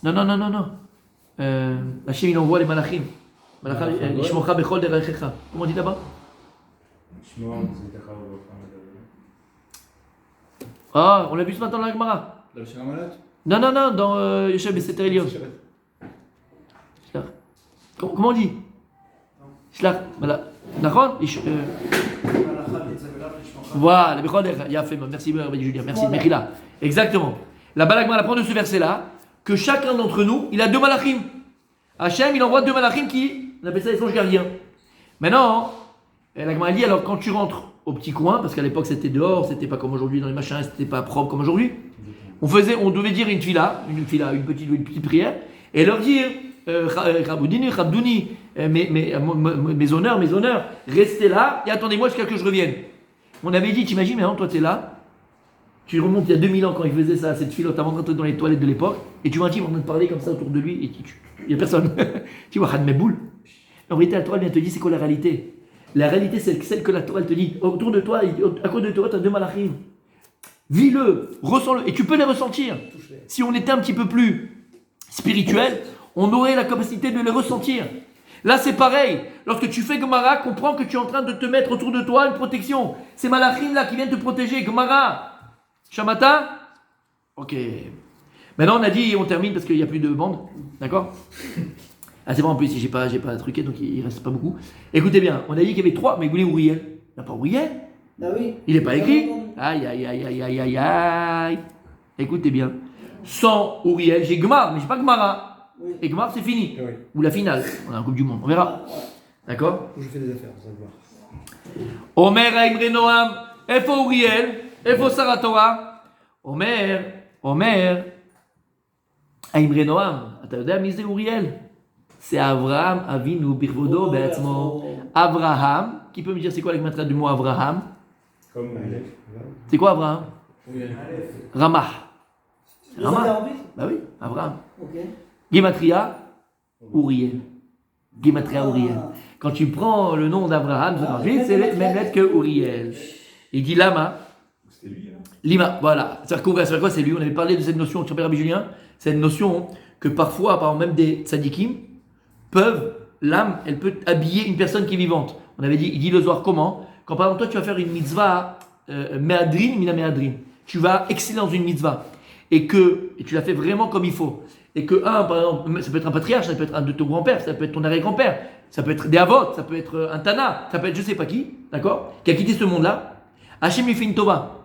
Non. Hachem il envoie les malachim. Ishmocha bechol derechecha. Comment on dit là-bas? Ah, on l'a vu ce matin dans la Gemara. Non, dans Yoshev Beseter Elion. Comment on dit? Shlach. D'accord? Voilà, il a fait. Merci, Julien. Merci, Mechila. Exactement. La Balagma apprend de ce verset-là que chacun d'entre nous, il a 2 malachim. Hachem, il envoie 2 malachim qui, on appelle ça les anges gardiens. Maintenant, la Gemara dit, alors quand tu rentres au petit coin, parce qu'à l'époque c'était dehors, c'était pas comme aujourd'hui dans les machins, c'était pas propre comme aujourd'hui, on devait dire une petite prière, et leur dire, Rabdouni, mes honneurs, restez là, et attendez-moi jusqu'à ce que je revienne. On avait dit, t'imagines, maintenant toi t'es là, tu remontes il y a 2000 ans quand il faisait ça, cette filote avant de rentrer dans les toilettes de l'époque, et tu vois un type en train de parler comme ça autour de lui, et il n'y a personne. Tu vois, Had Meboul. En réalité, la Torah vient te dire c'est quoi la réalité. La réalité, c'est celle que la Torah te dit. Autour de toi, à cause de toi, tu as 2 malachim. Vis-le, ressens-le, et tu peux les ressentir. Si on était un petit peu plus spirituel, on aurait la capacité de les ressentir. Là, c'est pareil. Lorsque tu fais Gemara, comprends que tu es en train de te mettre autour de toi une protection. C'est malachim là qui viennent te protéger. Gemara. Shamata? Ok. Maintenant, on a dit, on termine parce qu'il n'y a plus de bande. D'accord? Ah, c'est bon, en plus, j'ai pas truqué, donc il ne reste pas beaucoup. Écoutez bien, on a dit qu'il y avait 3, mais vous voulez Uriel? Il n'y a pas Uriel? Ah oui. Il n'est pas écrit? Aïe. Écoutez bien. Sans Uriel, j'ai Gemar, mais j'ai pas Gemara. Oui. Et Gemar, c'est fini. Oui. Ou la finale. On a un Coupe du Monde. On verra. D'accord? Je fais des affaires, vous allez voir. Omer Aimre Noam. Efo Uriel. Efo Saratora. Omer. Omer, Aimre Noam, אתה יודע מי זה אוריאל? C'est Avraham Avinu Birvodo Be'atzmo. Abraham, qui peut me dire c'est quoi la gematria du mot Abraham? Comme C'est quoi Abraham? Ramah. Vous avez Ramah. envie? Bah oui, Abraham. Ok. Gematria, Uriel. Gematria, Ah. Uriel. Quand tu prends le nom d'Abraham, c'est les mêmes lettres que Uriel. Il dit Lama. c'était lui, hein. Lima, voilà. C'est quoi? C'est lui. On avait parlé de cette notion, tu rappelles Rabbi Julien? Cette notion que parfois, par exemple, même des tzadikim peuvent, l'âme, elle peut habiller une personne qui est vivante. On avait dit, il dit le soir comment? Quand par exemple, toi, tu vas faire une mitzvah, meadrin, mina meadrin. Tu vas exceller dans une mitzvah. Et tu la fais vraiment comme il faut. Et que, par exemple, ça peut être un patriarche, ça peut être un de ton grand-père, ça peut être ton arrière-grand-père, ça peut être des avots, ça peut être un tana, ça peut être je sais pas qui, d'accord? Qui a quitté ce monde-là. Hachem lui fait une tova.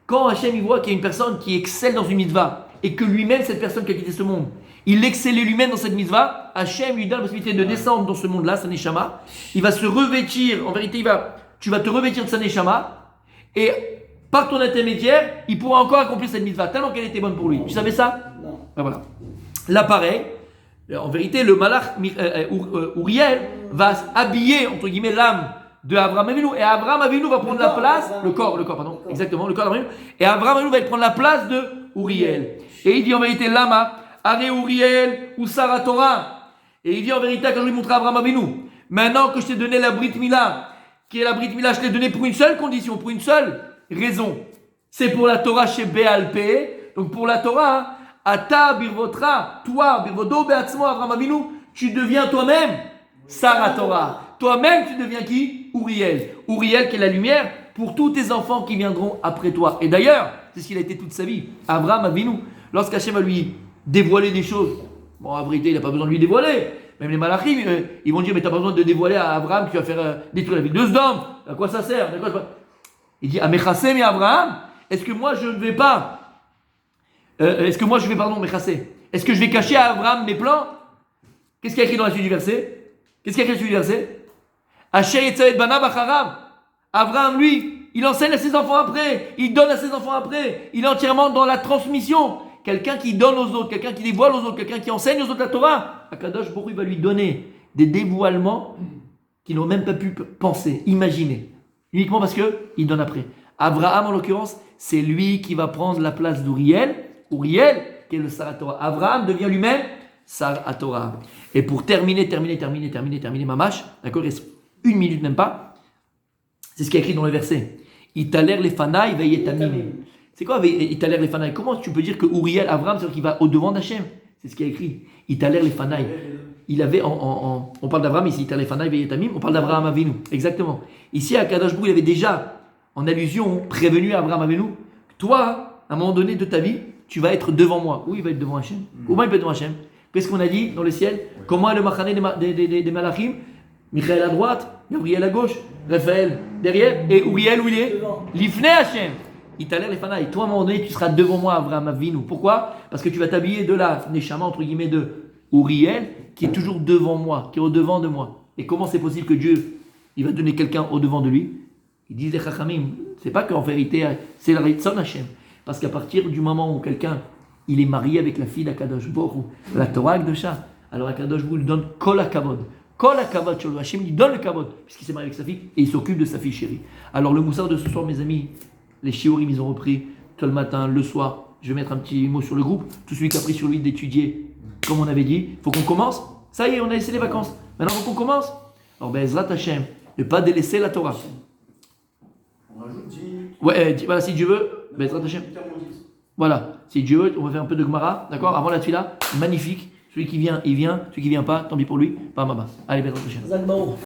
Quand Hachem il voit qu'il y a une personne qui excelle dans une mitzvah, et que lui-même, cette personne qui a quitté ce monde, il excellait lui-même dans cette mitzvah, Hachem lui donne la possibilité de descendre dans ce monde-là, sa neshama. Il va se revêtir, en vérité, tu vas te revêtir de sa neshama, et par ton intermédiaire, il pourra encore accomplir cette mitzvah, tellement qu'elle était bonne pour lui. Tu savais ça? Non. Ben voilà. Là, pareil, en vérité, le malach Uriel va habiller, entre guillemets, l'âme de Abraham Avinu, et Abraham Avinu va prendre la place, le corps, pardon, exactement, le corps d'Abraham Avinu, et Abraham Avinu va prendre la place de Uriel. Et il dit en vérité, Lama, Are Uriel ou Sarah Torah. Et il dit en vérité, quand je lui montrer Abraham Avinu, maintenant que je t'ai donné la Brit Mila, qui est la Brit Mila, je t'ai donné pour une seule condition, pour une seule raison. C'est pour la Torah chez Béalpé, donc pour la Torah, Ata Birvotra, toi, Birvodo Beatzmo, Abraham Avinu, tu deviens toi-même Sarah Torah. Toi-même, tu deviens qui? Uriel. Uriel qui est la lumière pour tous tes enfants qui viendront après toi. Et d'ailleurs, c'est ce qu'il a été toute sa vie. Abraham Avinu, lorsqu'Hachem va lui dévoiler des choses, bon, en vérité, il n'a pas besoin de lui dévoiler. Même les malachim, ils vont dire, mais tu n'as pas besoin de dévoiler à Abraham que tu vas faire détruire la ville de Sdom. À quoi ça sert? Il dit, Mechassé, mais Abraham, est-ce que moi je ne vais pas, est-ce que je vais cacher à Abraham mes plans? Qu'est-ce qu'il y a écrit dans la suite du verset? Asher Yetzavet Banav Acharav. Abraham, lui, il enseigne à ses enfants après, il donne à ses enfants après, il est entièrement dans la transmission. Quelqu'un qui donne aux autres, quelqu'un qui dévoile aux autres, quelqu'un qui enseigne aux autres la Torah, Akadosh Baruch Hu va lui donner des dévoilements qu'ils n'ont même pas pu penser, imaginer. Uniquement parce qu'il donne après. Abraham, en l'occurrence, c'est lui qui va prendre la place d'Uriel, Uriel, qui est le Sarah Torah. Abraham devient lui-même Sarah Torah. Et pour terminer, Mamash, d'accord, il reste 1 minute même pas, c'est ce qui est écrit dans le verset. Italer les fanaï veyetamim. C'est quoi Italer les fanaï? Comment tu peux dire que Uriel, Abraham, c'est celui qui va au-devant d'Hachem? C'est ce qui est écrit. Italer les fanaï. Il avait, on parle d'Abraham ici, Italer les fanaï veyetamim, on parle d'Abraham Avinu. Exactement. Ici, à Kadosh Baruch Hu, il avait déjà, en allusion, prévenu Abraham Avinu, toi, à un moment donné de ta vie, tu vas être devant moi. Où il va être devant Hachem? Comment il peut être devant Hachem? Qu'est-ce qu'on a dit dans le ciel? Comment est le machané des malachim? Michael à droite, Gabriel à gauche, Raphaël derrière, et Uriel où il est? L'ifne Hachem. Italer les fanaï. Toi, à un moment donné, tu seras devant moi, Abraham Avinu. Pourquoi? Parce que tu vas t'habiller de la neshama, entre guillemets, de Uriel, qui est toujours devant moi, qui est au-devant de moi. Et comment c'est possible que Dieu, il va donner quelqu'un au-devant de lui? Ils disent les chachamim, c'est pas qu'en vérité, c'est la Ritzon Hachem. Parce qu'à partir du moment où quelqu'un, il est marié avec la fille d'Akadosh Baruch Hu, la Torah Akdosha, alors Akadosh Baruch Hu lui donne kol hakavod. Kol hakavod shelo. Hachem lui donne le kavod, puisqu'il s'est marié avec sa fille, et il s'occupe de sa fille chérie. Alors le moussard de ce soir, mes amis, les shiurim, ils ont repris, tout le matin, le soir, je vais mettre un petit mot sur le groupe, tout celui qui a pris sur lui d'étudier, comme on avait dit, il faut qu'on commence. Ça y est, on a laissé les vacances. Maintenant, il faut qu'on commence. Alors, Ezrat Hachem, ne pas délaisser la Torah. On rajoute 10 minutes. Ouais, voilà, si Dieu veut, Ezrat Hachem. Voilà, si Dieu veut, on va faire un peu de Gemara, d'accord? Avant la tefila, magnifique. Celui qui vient, il vient. Celui qui vient pas, tant pis pour lui. Pas Mama. Allez, Ezrat Hachem.